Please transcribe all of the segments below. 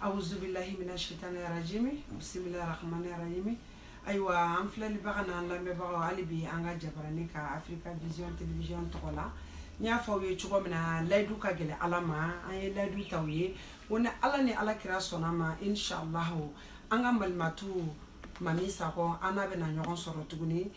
أعوذ بالله من الشيطان الرجيم بسم الله الرحمن الرحيم أيوة أم فلان بغنا لما بغوا علي بي أنغا جبراني كا أفريكا فيزيون تلفزيون تقولا نيا فوي تشوكو منا لايدو كاجل علما أي لايدو تاوي ونا على ني على كراسونا ما إن شاء الله أنغا ملماتو mami sako ana bena ɲɔgɔn sɔrɔ tuguni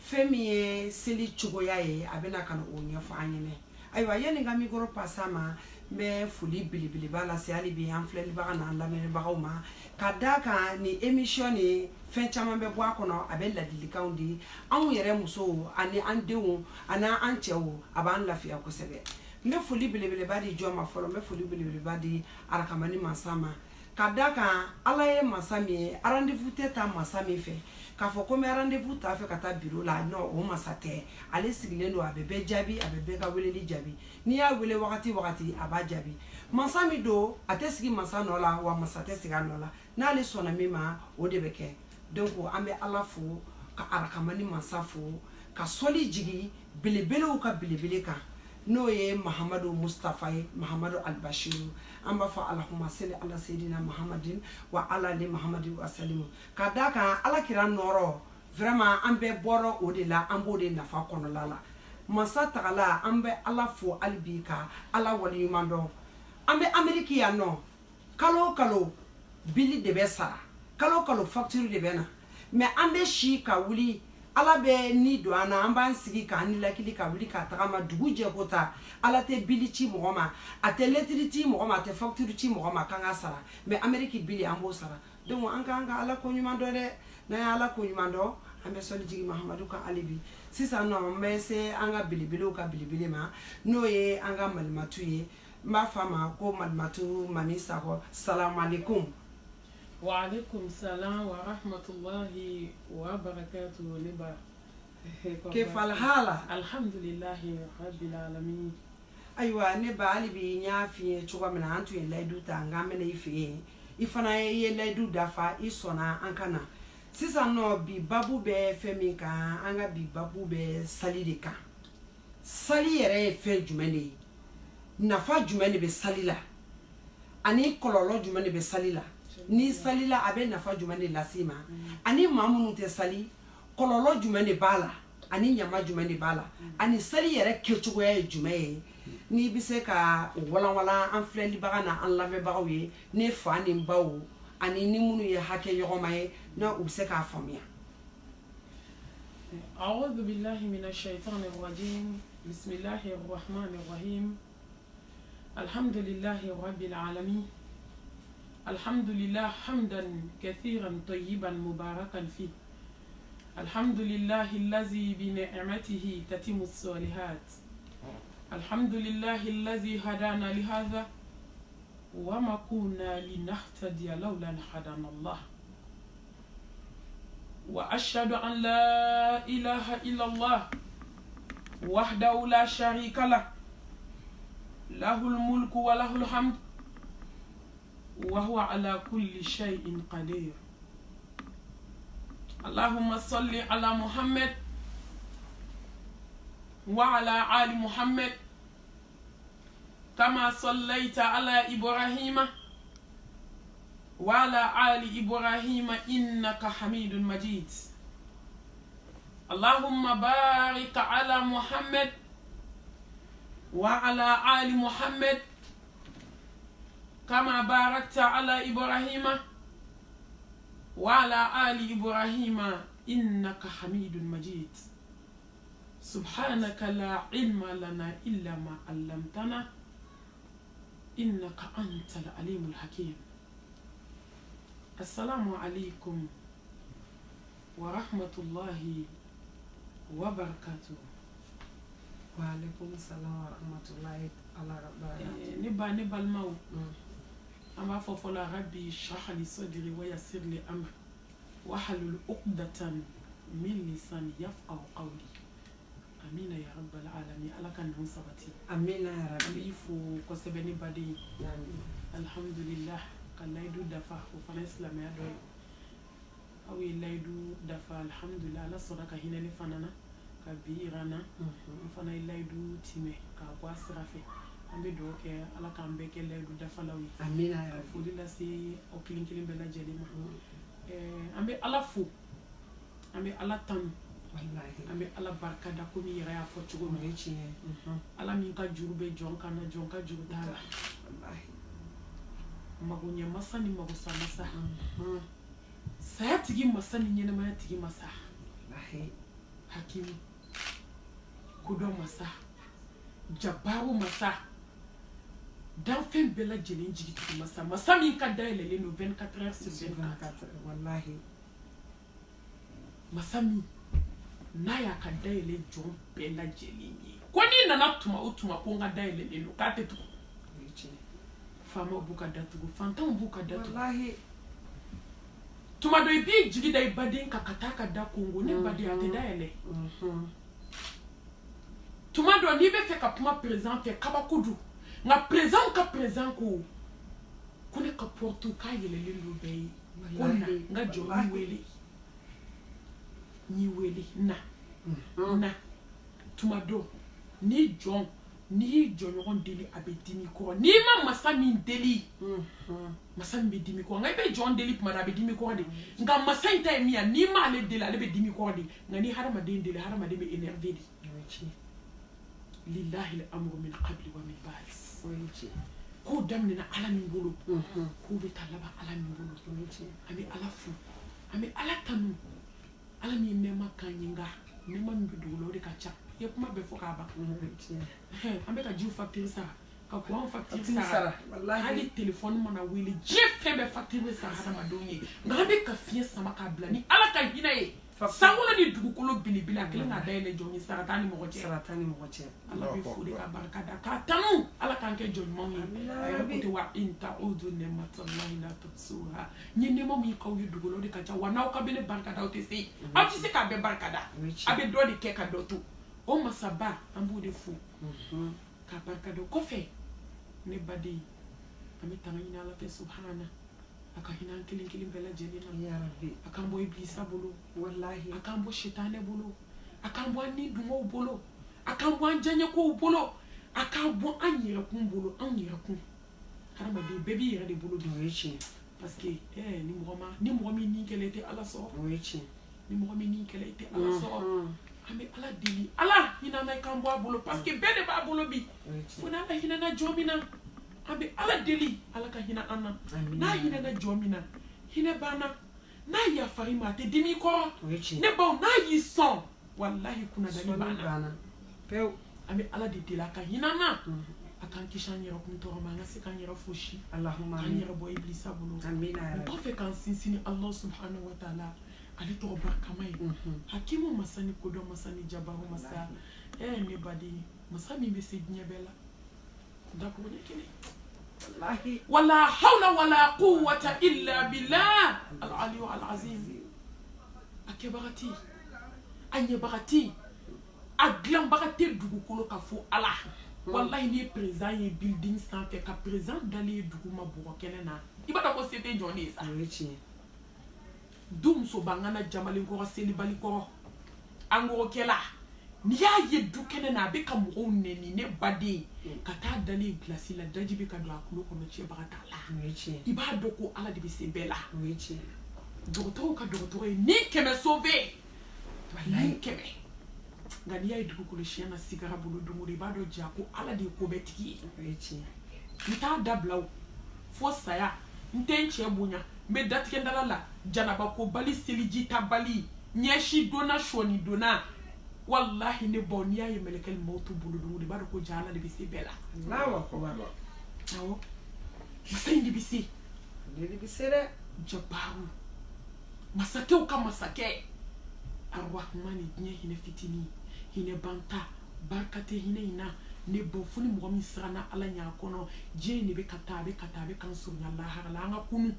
fɛn min ye seli cogoya ye a bena ka o ɲɛfɔ an ɲɛnɛ ayiwa yani ka mikoro pasa ma n bɛ foli belebeleba lase hali bi an filɛlibaga n'an lamɛnbagaw ma ka da kan ni émission ni fɛn caman bɛ bɔ a kɔnɔ a bɛ ladilikanw di anw yɛrɛ musow ani an denw ani an cɛw a b'an lafiya kosɛbɛ n bɛ foli belebeleba di jɔn ma fɔlɔ n bɛ foli belebeleba di arakamani mansa ma ka da kan ala ye masa min ye rendez-vous tɛ taa masa min fɛ k'a fɔ ko n bɛ rendez-vous ta fɛ ka taa bureau la non o masa tɛ ale sigilen don a bɛ bɛɛ jaabi a bɛ bɛɛ ka weleli jaabi n'i y'a wele wagati wagati a b'a jaabi masa min don a tɛ sigi masa nɔ la wa masa tɛ sigi a nɔ la n'ale sɔnna min ma o de bɛ kɛ donc an bɛ ala fo ka arakamani masa fo ka sɔli jigi belebelew ka belebele kan n'o ye Mahamadu Mustafa ye Mahamadu Albashiru an b'a fɔ Allahumma salli ala sayidina Muhammadin wa ala ali Muhammadin wa sallimu ka da kan alakira nɔrɔ vraiment an bɛɛ bɔra o de la an b'o de nafa kɔnɔla la masa tagala an bɛ ala fo hali bi ka ala waleɲuman dɔn an bɛ Ameriki yan nɔ kalo o kalo bili de bɛ sara kalo o kalo facture de bɛ na mais an bɛ si ka wuli ala bɛ ni don an na an b'an sigi k'an nilakili ka wuli ka tagama dugu jɛ ko ta ala tɛ bili ci mɔgɔ ma a tɛ lettre ci mɔgɔ ma a tɛ facture ci mɔgɔ ma k'an ka sara mais Ameriki bili an b'o sara donc an k'an ka ala ko ɲuman dɔn dɛ n'an ye ala ko ɲuman dɔn an bɛ sɔli jigi Mahamadu kan hali bi sisan nɔ n bɛ se an ka belebelew ka belebele ma n'o ye an ka malimatu ye n b'a fɔ a ma ko malimatu mami sakɔ salamu alaikum. وعليكم السلام ورحمة الله وبركاته نبا كيف الحال؟ الحمد لله رب العالمين أيوة نبا علي بينيا في شو من أنتو يلاقي تانغام من يفيه ifana yelayidu dafa isona ankana sisan no bi babu be femi kan anga bi babu be sali de kan sali yɛrɛ ye fɛn jumɛn de ye nafa jumɛn de be sali la ani kɔlɔlɔ jumɛn de be sali la ni sali la a bɛ nafa jumɛn de lase ma ani maa minnu tɛ sali kɔlɔlɔ jumɛn de b'a la ani ɲama jumɛn de b'a la ani sali yɛrɛ kɛcogoya ye jumɛn ye n'i bɛ se ka walanwalan an filɛlibaga na an lamɛnbagaw ye ne fa ni n baw ani ni minnu ye hakɛ ɲɔgɔnma ye na u bɛ se k'a faamuya. أعوذ بالله من الشيطان الرجيم بسم الله الرحمن الرحيم الحمد لله رب العالمين الحمد لله حمدا كثيرا طيبا مباركا فيه الحمد لله الذي بنعمته تتم الصالحات الحمد لله الذي هدانا لهذا وما كنا لنهتدي لولا أن هدانا الله وأشهد أن لا إله إلا الله وحده لا شريك له له الملك وله الحمد وهو على كل شيء قدير اللهم صل على محمد وعلى آل محمد كما صليت على إبراهيم وعلى آل إبراهيم إنك حميد مجيد اللهم بارك على محمد وعلى آل محمد كما باركت على إبراهيم وعلى آل إبراهيم إنك حميد مجيد سبحانك لا علم لنا إلا ما علمتنا إنك أنت العليم الحكيم السلام عليكم ورحمة الله وبركاته. وعليكم السلام ورحمة الله وبركاته. نبا الموت أما فولا ربي اشرح لي صدري ويسر لي أمري واحلل عقدة من لساني يفقهوا قولي amina ya rabbal alamin ala kan hon sabati amina ya rabbi ifo ko sebeni badi alhamdulillah kan laydu dafa ko fana islam ya do awi laydu dafa alhamdulillah la sodaka hinani fanana ka birana fana laydu time ka kwasirafe an bɛ dugawu kɛ ala k'an bɛɛ kɛ layidu dafalaw ye amina ya rabbi foli lase aw kelen kelen bɛɛ lajɛlen ma an bɛ ala fo an bɛ ala tanu wallahi an bɛ ala barikada komi yɛrɛ y'a fɔ cogo min ala min ka juru bɛ jɔn kan na jɔn ka juru t'a la wallahi mago ɲɛ masa ni mago sa masa saya tigi masa ni ɲɛnɛmaya tigi masa wallahi hakimu kodɔn masa jabaru masa danfɛn bɛɛ lajɛlen jigitigi masa masa min ka dayɛlɛlen don 24 heures sur 24 wallahi masa min n'a y'a ka dayɛlɛ jɔn bɛɛ lajɛlen ye ko n'i nana tuma o tuma ko n ka dayɛlɛlen don k'a tɛ tugu faamaw b'u ka datugu fantanw b'u ka datugu wallahi tuma dɔ i b'i jigi da i baden kan ka taa ka da kongo ne baden a tɛ dayɛlɛ tuma dɔ n'i bɛ fɛ ka kuma président fɛ kabako don nka président ka président ko ne ka porte k'a yɛlɛlen don bɛɛ ye ko na n ka jɔ n'i wele na tuma dɔ n'i jɔn n'i y'i jɔɲɔgɔn deli a bɛ dimi kɔrɔ n'i ma masa min deli masa min bɛ dimi kɔrɔ nka i bɛ jɔn deli tuma dɔ a bɛ dimi kɔrɔ de nka masa in ta ye min ye n'i m'ale deli ale bɛ dimi kɔrɔ de nka ni hadamaden deli hadamaden bɛ énervé de lillahi al-amru min qabli wa min ba'd k'o daminɛna ala min bolo k'o bɛ taa laban ala min bolo an bɛ ala fo an bɛ ala tanu ala min ye nɛɛma k'an ye nka nɛɛma min bɛ dugu la o de ka ca i ye kuma bɛɛ fɔ k'a ban an bɛ ka jiw facture sara ka courant facture sara hali téléphone mana wele diɲɛ fɛn bɛɛ facture bɛ sara hadamadenw ye nka an bɛ ka fiɲɛ sama k'a bila ni ala ka hinɛ ye sankolo ni dugukolo belebele a kelen k'a dayɛlɛ jɔn ye sara t'a ni mɔgɔ cɛ ala bɛ foli ka barika da k'a tanu ala k'an kɛ jɔn ɲumanw ye a yɛrɛ ko ten wa in ta'udu ni'matallahi la tuhsuha n ye nɛɛma min k'aw ye dugu la o de ka ca wa n'aw ka bɛ ne barika da aw tɛ se aw tɛ se k'a bɛɛ barika da a bɛ dɔ de kɛ ka dɔ to o masaba an b'o de fo k'a barika da o kɔfɛ ne baden an bɛ tanga ɲini ala fɛ subhana a ka hinɛ an kelen kelen bɛɛ lajɛlen na a k'an bɔ ibilisa bolo wallahi a k'an bɔ sitanɛ bolo a k'an bɔ an ni dungaw bolo a k'an bɔ an diyaɲɛkow bolo a k'an bɔ an yɛrɛkun bolo anw yɛrɛkun hadamaden bɛɛ b'i yɛrɛ de bolo don o ye tiɲɛ parce que ni mɔgɔ min ni kɛlɛ i tɛ ala sɔrɔ o ye tiɲɛ ni mɔgɔ min ni kɛlɛ i tɛ ala sɔrɔ an bɛ ala deli ala hinɛna i k'an bɔ a bolo parce que bɛɛ de b'a bolo bi fo n'ala hinɛna jɔn min na an bɛ ala deli ala ka hinɛ an na n'a hinɛna jɔn min na hinɛ banna n'a yafari ma a tɛ dimi kɔrɔ ne baw n'a y'i sɔn walahi kunnadali banna pewu an bɛ ala de deli a ka hinɛ an na a k'an kisi an yɛrɛ kun tɔɔrɔ ma an ka se k'an yɛrɛ fosi k'an yɛrɛ bɔ ibilisa bolo o kɔfɛ k'an sinsin ni ala subhanahu wa ta'ala ale tɔgɔ barikama ye hakimu masa ni kodɔn masa ni jabaru masa ne baden masa min bɛ se diɲɛ bɛɛ la dakoro ɲɛ kelen wala hawla wala quwwata illa billah al-aliyu al-azim a kɛbagati a ɲɛbagati a dilanbagati dugukolo ka fo ala wallahi ni président ye building sanfɛ ka président dalen ye dugu ma bɔgɔ kɛnɛ na i b'a dɔn ko se tɛ jɔn de ye sa du muso b'an na jamalen kɔrɔ selibali kɔrɔ an kɔrɔkɛla n'i y'a ye du kɛnɛ na a bɛ ka mɔgɔw nɛni ne baden ka taa dalen gilasi la daji bɛ ka don a kulo kɔnɔ cɛbaga t'a la i b'a dɔn ko ala de bɛ se bɛɛ la dɔgɔtɔrɔw ka dɔgɔtɔrɔ ye ni 100 sauvé ni 100 nka n'i y'a ye dugukolo siɲɛ na sigara bolo don o don i b'a dɔn ja ko ala de ye ko bɛɛ tigi ye n t'a dabila o fo saya n tɛ n cɛ bonya n bɛ datigɛ dala la janaba ko bali seliji ta bali ɲɛsi donna sɔni donna wallahi ne baw n'i y'a ye mɛlɛkɛli mawutu bolo don o don i b'a dɔn ko ja ala de bɛ se bɛɛ la awɔ masa in de bɛ se dɛ jabaru masakɛw ka masakɛ arwahmani diɲɛ hinɛ fitinin hinɛ banta barika tɛ hinɛ in na ne baw fo ni mɔgɔ min siranna ala ɲɛ a kɔnɔ diɲɛ in de bɛ ka taa a bɛ k'an surunya lahara la an ka kunu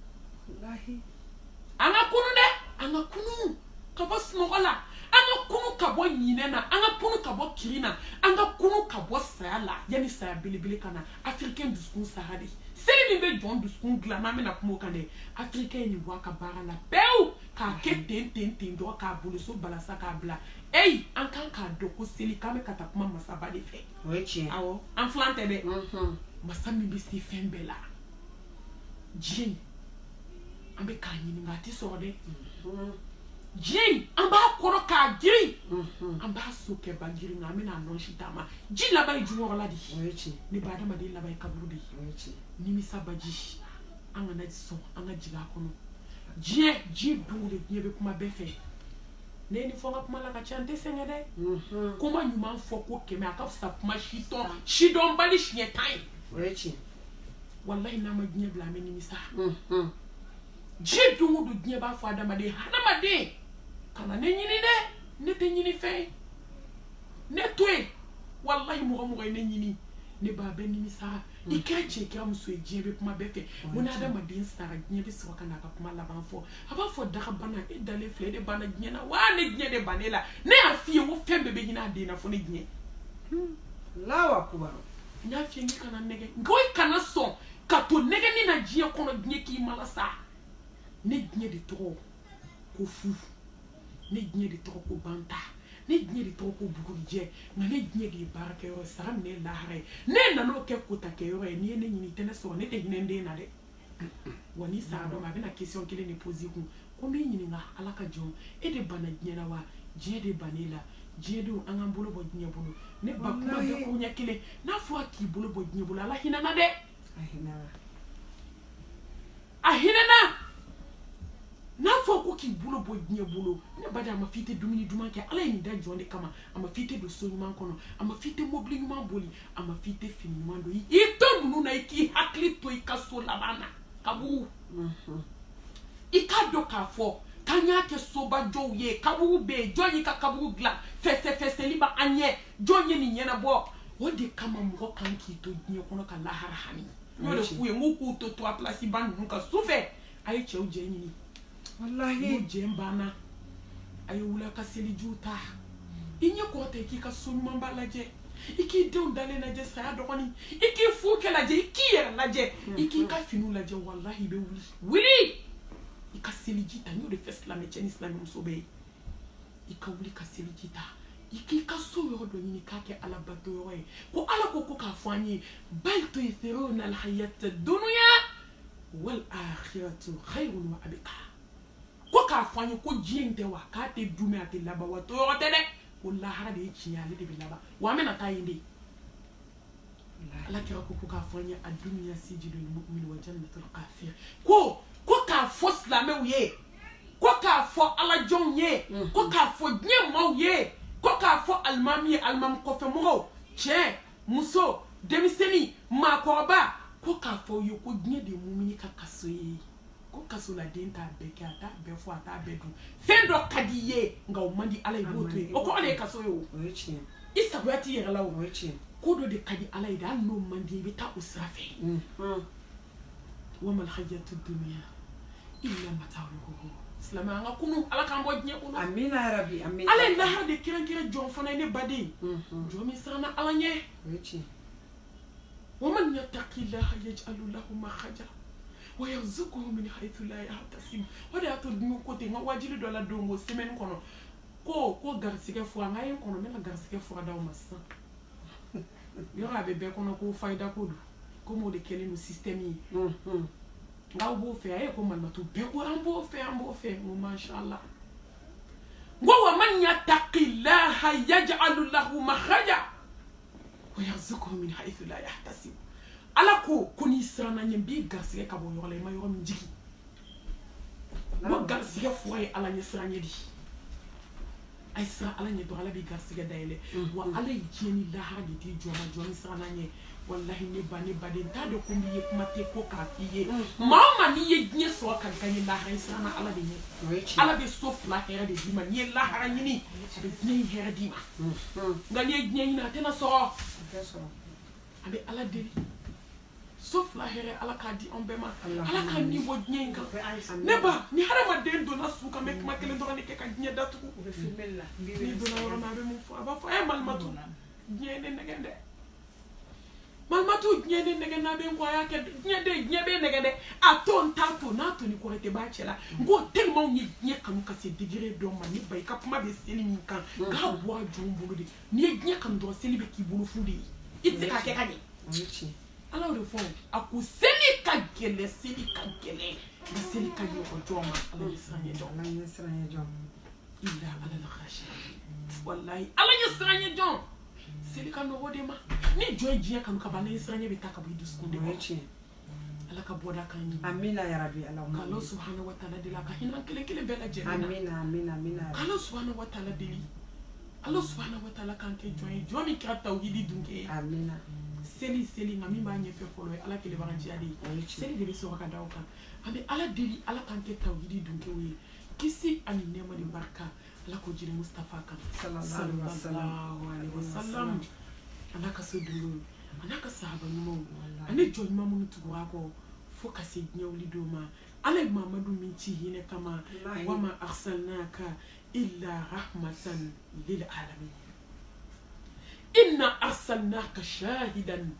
an ka kunu dɛ an ka kunu ka bɔ sunɔgɔ la an ka kunu ka bɔ ɲinɛ na an ka kunu ka bɔ kiri na an ka kunu ka bɔ saya la yanni saya belebele ka na africain dusukun sara de seli min bɛ jɔn dusukun dilan n'an bɛna kuma o kan dɛ africain ye nin bɔ a ka baara la pewu k'a kɛ ten dɔrɔn k'a boloso balasa k'a bila an kan k'a dɔn ko seli k'an bɛ ka taa kuma masaba de fɛ o ye tiɲɛ awɔ an filan tɛ dɛ masa min bɛ se fɛn bɛɛ la diɲɛ in an bɛ k'a ɲininka a tɛ sɔrɔ dɛ diɲɛ in an b'a kɔrɔ k'a girin an b'a so kɛ ba girin nka an bɛna a nɔnsi d'a ma ji laban ye jukɔrɔla de o ye tiɲɛ ne ba adamaden laban ye kaburu de o ye tiɲɛ nimisa baji an kana sɔn an ka jigin a kɔnɔ diɲɛ don de diɲɛ bɛ kuma bɛɛ fɛ ne ni fɔ n ka kuma la ka ca n tɛ sɛgɛn dɛ kuma ɲuman fɔ ko 100 a ka fisa kuma sidɔnbali siɲɛ 10 ye o ye tiɲɛ walahi n'a ma diɲɛ bila an bɛ nimisa diɲɛ don o don diɲɛ b'a fɔ hadamaden kana ne ɲini dɛ ne tɛ ɲini fɛn ne to yen walahi mɔgɔ ye ne ɲini ne b'a bɛ nimisa i kɛra cɛ kɛra muso ye diɲɛ bɛ kuma bɛɛ fɛ mun adamaden sara diɲɛ bɛ sɔrɔ ka n'a ka kuma laban fɔ a b'a fɔ dagabana e dalen filɛ e de banna diɲɛ na wa ne diɲɛ de banne la ne y'a f'i ye ko fɛn bɛɛ bɛ ɲini a den na fɔ ne diɲɛ Allahu akbar n y'a f'i ye n kana nɛgɛ nka i kana sɔn ka to nɛgɛni na diɲɛ kɔnɔ diɲɛ k'i mala sa ne diɲɛ de tɔgɔ ko fu ne diɲɛ de tɔgɔ ko banta ne diɲɛ de tɔgɔ ko bugurijɛ nka ne diɲɛ de ye baarakɛyɔrɔ ye sara min ye lahara ye ne nan'o kɛ kotakɛyɔrɔ ye n'i ye ne ɲini tɛ ne sɔrɔ ne tɛ hinɛ n den na dɛ wa n'i sara dɔ ma a bɛna question kelen de poser kun ko n b'i ɲininka ala ka jɔn e de banna diɲɛ na wa diɲɛ de banne la diɲɛ denw an k'an bolo bɔ diɲɛ bolo ne ba kuma bɛɛ ko ɲɛ kelen n'a fɔra k'i bolo bɔ diɲɛ bolo ala hinɛna dɛ a hinɛna n'a fɔ ko k'i bolo bɔ diɲɛ bolo ne ba de a ma f'i tɛ dumuni duman kɛ ala ye nin da jɔn de kama a ma f'i tɛ don so ɲuman kɔnɔ a ma f'i tɛ mobili ɲuman boli a ma f'i tɛ fini ɲuman don i to ninnu na i k'i hakili to i ka so laban na kaburu i k'a dɔn k'a fɔ k'an y'a kɛ sobajɔw ye kaburu bɛ yen jɔn y'i ka kaburu dilan fɛsɛfɛsɛli ba an ɲɛ jɔn ye nin ɲɛnabɔ o de kama mɔgɔ kan k'i to diɲɛ kɔnɔ ka lahara hami n y'o de f'u ye n k'u k'u to tora pilasi ba ninnu kan sufɛ a ye cɛw jɛ ɲini wallahi n'o jɛ banna a ye wuli a ka selijiw ta i ɲɛ kɔrɔta i k'i ka so ɲumanba lajɛ i k'i denw dalen lajɛ saya dɔgɔnin i k'i furukɛ lajɛ i k'i yɛrɛ lajɛ i k'i ka finiw lajɛ wallahi i bɛ wuli i ka seliji ta n y'o de fɛ silamɛ cɛ ni silamɛ muso bɛɛ ye i ka wuli ka seliji ta i k'i ka so yɔrɔ dɔ ɲini k'a kɛ ala bato yɔrɔ ye ko ala ko k'a fɔ an ye bal tu'thiruna al-hayata ad-dunya wal akhiratu khayrun wa abqa ko k'a fɔ an ye ko diɲɛ in tɛ wa k'a tɛ dun a tɛ laban wa to yɔrɔ tɛ dɛ ko lahara de ye tiɲɛ ale de bɛ laban wa an bɛna taa yen de ala kira ko k'a fɔ an ye ad-dunya sijnul mu'min wa jannatul kafir ko k'a fɔ silamɛw ye ko k'a fɔ alajɔnw ye ko k'a fɔ diɲɛ maaw ye ko k'a fɔ alimami ye alimami kɔfɛ mɔgɔw cɛ muso denmisɛnnin maakɔrɔba ko k'a fɔ ye ko diɲɛ de ye mumini ka kaso ye ko kasoladen t'a bɛɛ kɛ a t'a bɛɛ fɔ a t'a bɛɛ dun fɛn dɔ ka di i ye nka o man di ala ye i b'o to yen o kɔrɔ de ye kaso ye o i sagoya t'i yɛrɛ la o ko dɔ de ka di ala ye de hali n'o man di i bɛ taa o sira fɛ wa mal hayatu dunya illa mata'ul ghurur silamɛ an ka kunu ala k'an bɔ diɲɛ kɔnɔ amina yarabi amina ala ye lahara de kɛrɛnkɛrɛn jɔn fana ye ne baden jɔn min siranna ala ɲɛ wa man yattaqillaha yaj'al lahu makhraja wa yarzuquhu min haythu la yahtasib o de y'a to dun ko ten n ka wajili dɔ la don o semaine kɔnɔ ko garisigɛ fura n ka ye n kɔnɔ n bɛna garisigɛ fura d'aw ma sisan yɔrɔ a bɛ bɛɛ kɔnɔ ko fayida ko don komi o de kɛlen don système ye n'aw b'o fɛ a ye ko malimatu bɛɛ ko an b'o fɛ n ko mashallah n ko wa man yattaqillaha yaj'al lahu makhraja wa yarzuquhu min haythu la yahtasib ala ko n'i siranna ɲɛ n b'i garisigɛ ka bɔ yɔrɔ la i ma yɔrɔ min jigi n ko garisigɛ fura ye ala ɲɛ siran ɲɛ di a ye siran ala ɲɛ dɔrɔn ala b'i garisigɛ dayɛlɛ wa ala ye diɲɛ ni lahara de di jɔn ma jɔn min siranna ɲɛ wallahi ne baden t'a dɔn ko n'i ye kuma tɛ ko k'a f'i ye maa o maa n'i ye diɲɛ sɔrɔ ka gaɲɛ lahara i siranna ala de ɲɛ ala bɛ so fila hɛrɛ de d'i ma n'i ye lahara ɲini a bɛ diɲɛ in hɛrɛ d'i ma nka n'i ye diɲɛ ɲini a tɛna sɔrɔ a bɛ ala deli so fila hɛrɛ ala k'a di an bɛɛ ma ala k'a ni bɔ diɲɛ in kan ne ba ni hadamaden donna su kan bɛ kuma kelen dɔrɔn de kɛ ka diɲɛ datugu n'i donna yɔrɔ min a bɛ mun fɔ a b'a fɔ a ye malimatu diɲɛ ye ne nɛgɛn dɛ malimatu diɲɛ de nɛgɛ n'a bɛ n kɔ a y'a kɛ diɲɛ bɛ nɛgɛ dɛ a to n t'a to to n'a to ni kɔrɔtɛ b'a cɛ la n ko tellement ɲɛ kanu ka se degré dɔ ma ni ba i ka kuma bɛ seli min kan k'a bɔ a jɔn bolo de n'i ye diɲɛ kanu dɔrɔn seli bɛ k'i bolo fu de ye i tɛ se k'a kɛ ka ɲɛ ala y'o de fɔ a ko seli ka gɛlɛn seli ka gɛlɛn nka seli ka ɲɔgɔn jɔn ma ala ye siran ɲɛ jɔn illa ala la kasi wallahi ala ye siran ɲɛ jɔn seli ka nɔgɔ de ma ni jɔn ye diɲɛ kanu ka ban ala ye siran ɲɛ bɛ taa ka bɔ i dusukun de kɔrɔ ala ka bɔda kan ɲi amina ya rabbi ala ka ala subhanahu wa ta'ala deli a ka hinɛ kelen kelen bɛɛ lajɛlen na amina ka ala subhanahu wa ta'ala deli ala subhanahu wa ta'ala kan kɛ jɔn ye jɔn min kɛra tawhidi dun kɛ amina seli nka min b'a ɲɛfɛ fɔlɔ ye ala kelebaganciya de ye seli de bɛ sɔrɔ ka da o kan an bɛ ala deli ala kan kɛ tawhidi dun kɛw ye kisi ani nɛɛma ni barika ala ko jiri mustafa kan sallallahu alaihi wasallam ana ka so dolo ana ka sahaba ɲumanw ani jɔn ɲuman minnu tugura kɔ fo ka se diɲɛ wuli don ma ala ye mamadu min ci hinɛ kama wa ma arsalnaka illa rahmatan lil alamin inna arsalnaka shahidan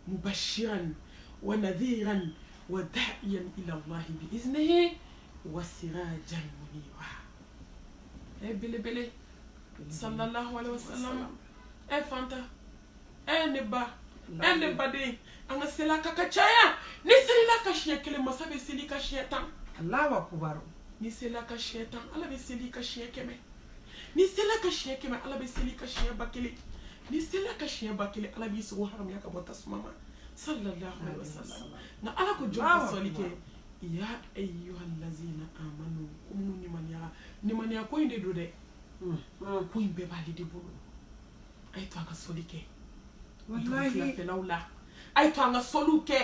mubashiran wa nadhiran wa da'iyan ila Allah bi iznihi wa sirajan munira bele sallallahu alaihi wasallam fanta ne ba de an ka sela ka caya ni sela ka shiya kelen masa bɛ seli ka shiya 10 Allahu akbar ni sela ka shiya 10 ala bɛ seli ka shiya 100 ni sela ka shiya 100 ala bɛ seli ka shiya 1000 ni sela ka shiya 1000 ala bɛ sogo haram ya ka bɔ tasuma ma sallallahu alaihi wasallam na ala ko jɔn sɔli kɛ ya ayyuhal lazina amanu kum ni maniya ko inde do de ko in bɛɛ b'ale de bolo ay to aka sɔli kɛ wallahi felawla ay to anga solu kɛ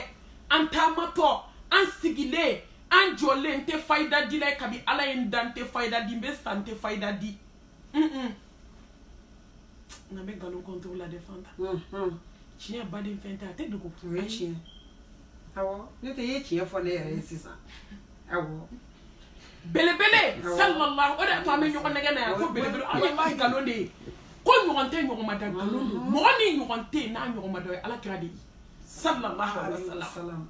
an tamatɔ an sigilen an jɔlen tɛ fayida di la kabi ala ye dan tɛ fayida di n bɛ san tɛ fayida di nka n bɛ nkalon kɔntow la de fanta tiɲɛ baden fɛn tɛ a tɛ dogo o ye tiɲɛ awɔ ne tɛ ye tiɲɛ fɔ ne yɛrɛ ye sisan awɔ belebele sallallahu o de to an bɛ ɲɔgɔn nɛgɛ na yan ko belebele ala ye nkalon de ye ko ɲɔgɔn tɛ ɲɔgɔn ma da nkalon don mɔgɔ ni ɲɔgɔn tɛ n'a ɲɔgɔn ma da ye ala kira de ye sallallahu alaihi wasallam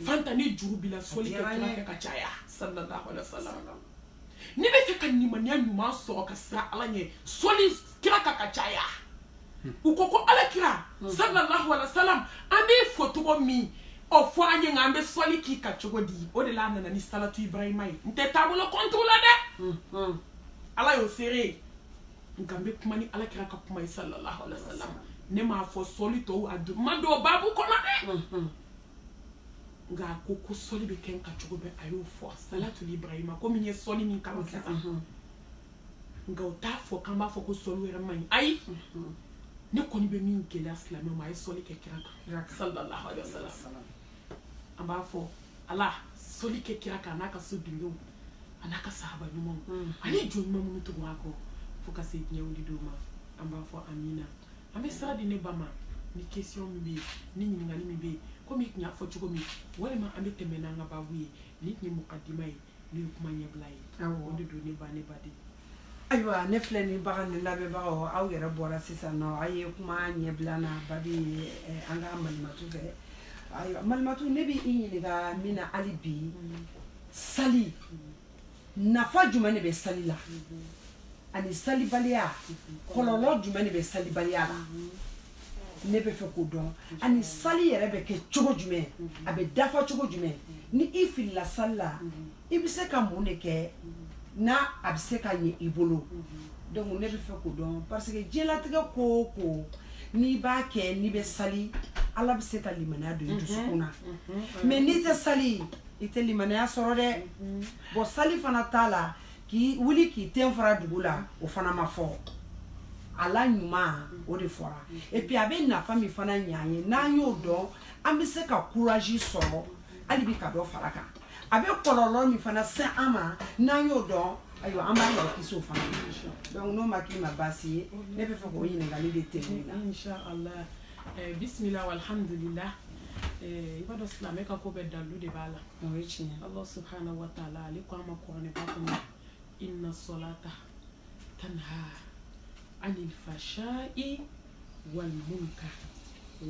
fanta ni juru bila soli kɛ kira kɛ ka caya sallallahu alaihi wasallam ni bɛ fɛ ka nimaniya ɲuman sɔrɔ ka sira ala ɲɛ soli kira ka caya u ko ala kira sallallahu alaihi wasallam an bɛ fɔ cogo min o fɔ an ye nka an bɛ soli k'i ka cogo di o de la nana ni salatu ibrahima ye n tɛ taabolo kɔntu la dɛ ala y'o seere nka n bɛ kuma ni ala kira ka kuma ye sallallahu alaihi wasallam ne m'a fɔ soli tɔw a ma don babu kɔnɔ dɛ nka a ko soli bɛ kɛ n ka cogo bɛɛ a y'o fɔ salatu ibrahima komi n ye soli min kama sisan nka o t'a fɔ k'an b'a fɔ ko soli yɛrɛ man ɲi ayi ne kɔni bɛ min gɛlɛya silamɛw ma a ye soli kɛ kira kan sallallahu alaihi wasallam an b'a fɔ ala soli kɛ kira kan n'a ka so dunkew a n'a ka sahaba ɲumanw ani jɔn ɲuman minnu tugu a kɔ fo ka se diɲɛ wuli don ma an b'a fɔ amina an bɛ sira di ne ba ma ni question min bɛ yen ni ɲininkali min bɛ yen komi i tun y'a fɔ cogo min walima an bɛ tɛmɛ n'an ka baabu ye ni tun ye mukadima ye n'o ye kuma ɲɛbila ye o de don ne ba de ayiwa ne filɛ ni baga ni lamɛnbagaw aw yɛrɛ bɔra sisan nɔ aw ye kuma ɲɛbila na babi an ka malimatu fɛ ayiwa malimatu ne bɛ i ɲininka min na hali bi sali nafa jumɛn de bɛ sali la ani salibaliya kɔlɔlɔ jumɛn de bɛ salibaliya la ne bɛ fɛ k'o dɔn ani sali yɛrɛ bɛ kɛ cogo jumɛn a bɛ dafa cogo jumɛn ni i filila sali la i bɛ se ka mun de kɛ n'a a bɛ se ka ɲɛ i bolo donc ne bɛ fɛ k'o dɔn parce que diɲɛlatigɛ ko o ko n'i b'a kɛ n'i bɛ sali ala bɛ se ka limaniya don i dusukun na mais n'i tɛ sali i tɛ limaniya sɔrɔ dɛ bon sali fana t'a la k'i wuli k'i ten fara dugu la o fana ma fɔ ala ɲuman o de fɔra et puis a bɛ nafa min fana ɲɛ an ye n'an y'o dɔn an bɛ se ka courage sɔrɔ hali bi ka dɔ fara kan a bɛ kɔlɔlɔ min fana se an ma n'an y'o dɔn ayiwa an b'a yɛrɛ kisi o fana donc n'o ma k'i ma baasi ye ne bɛ fɛ k'o ɲininkali de tɛmɛ na inshallah bismillah walhamdulillah i b'a dɔn silamɛ ka ko bɛɛ dalu de b'a la o ye tiɲɛ Allah subhanahu wa ta'ala ale ko an ma kuranɛ ba kɔnɔ inna salata tanha anil fashai wal munkar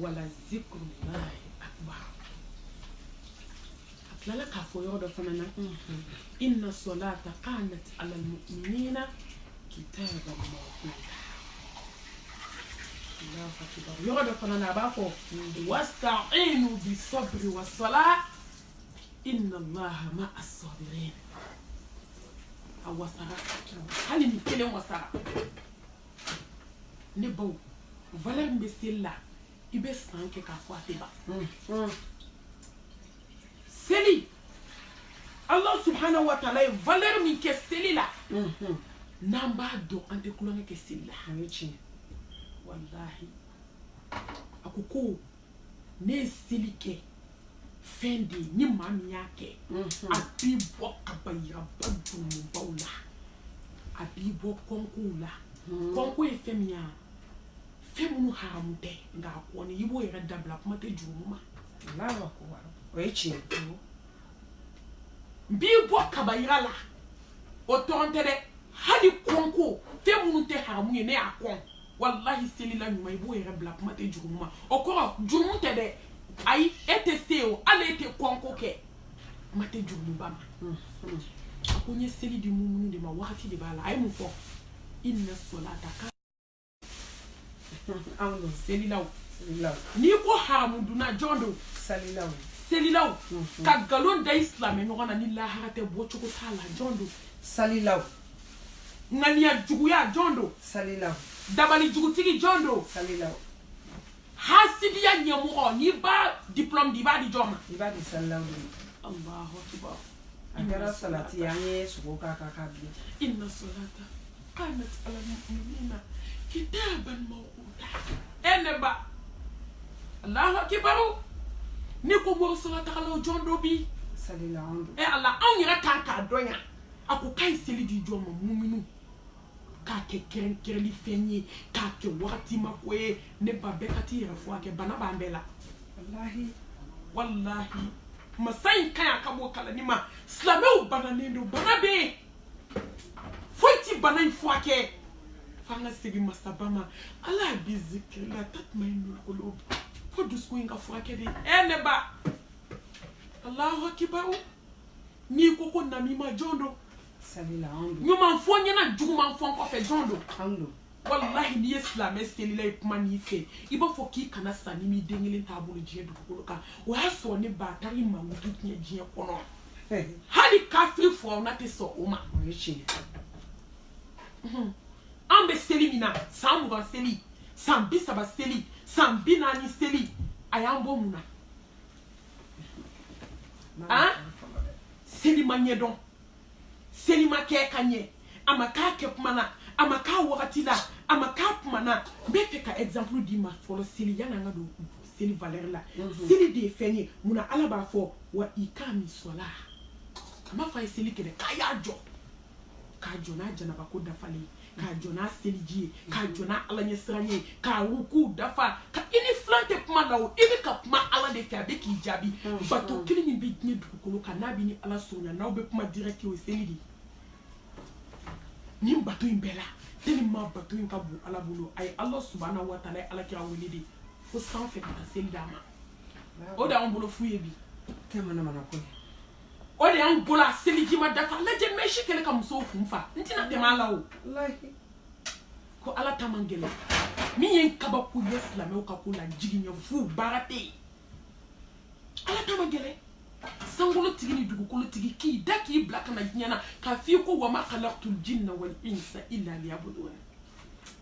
wala zikrullahi akbar lala ka fo yoro do fanana inna salata kanat ala almu'minina kitaban mawquta Allahu akbar yoro do fanana ba fo wasta'inu bis sabri was salah inna allaha ma'as sabirin awasara hali ni kelen wasara ne baw valeur mbe sella ibe sanke ka fo ateba seli Allah subhanahu wa ta'ala valeur mi ke seli la namba do ante kulonge ke seli la wallahi akuko ne seli ke fendi ni mami yake abibo kabayira badumu baula abibo konkula konko e femia femunu haramde nga ko ni yibo yera dabla kuma te juruma lawa ko waro oichi bibo kabayira la o tontere hali konko femunu te haramu ne akon wallahi selila nyuma yibo yera dabla kuma te juruma okoro jurumu te de ay ete seo ale ete konko ke mate jurumu bama akonye seli di mumunu de ma wakati de bala ay mu fo inna solata ka ando selilaw ni ko haramuduna jondo selilaw ka galon da islam en ngona ni la harate bocho ko tala jondo salilaw ngania juguya jondo salilaw dabali jugutigi jondo salilaw hasidiya nyamo ni ba diplôme di ba di joma di ba di salilaw Allahu akbar agara salati yanye suko ka bi inna salata kanat ala mu'minina kitaban mawquta eneba Allahu akbar ni ko mo salata kala jondo bi salilaw Allah an yira ka donya aku kai seli di joma mu'minu ka ke kereli fenye ka ke wakati makoe ne ba bekati yira fo ake bana bambela wallahi masai kaya kabo kala ni ma slameu bana nendo bana be foiti bana ifo ake fanga sigi masabama ala bizikri la tatmainu qulub fo dusko inga fo ake de eneba Allahu akbar ni koko namima jondo salila ando nyuma fo nyana juguma fo ko fe jondo ando wallahi ni islam selila kuma ni fe ibo fo ki kana sani mi dengile tabulu je du ko ka wa so ni batari mangutu tinye je kono hali kafiri fo na te so uma oichi ambe seli mina samuga seli sambisa ba seli sambina ni seli ayambo muna seli manyedon seli make kanye amaka kepmana amaka wakati la amaka pmana mbeke ka exemple di ma folo seli yana ngado seli valeur la seli de fenye muna alaba fo wa ikami sola kama fa seli kede kaya jo ka jona jana ba ko dafale ka jona seli ji ka jona alanye sranye ka ruku dafa ka ini flante pmana o ini ka pma ala de fa be ki jabi bato kilini be ni dukolo kanabi ni ala sonya na obe pma direct o seli di ni bato imbela tellement bato in kabu ala bulu ay Allah subhanahu wa ta'ala ala kira welidi fo san fe ka seli dama o da on bolo fuye bi temana mana ko o de an bola seli jima dafa la je meshi kele ka muso kumfa ntina temala o wallahi ko ala tamangele mi yen kaba ku islam o ka kula jiginya fu barate ala tamangele sangolo tigi ni dugukolo tigi ki daki black na nyana ka fi ko wa ma khalaqtul jinna wal insa illa liyabudun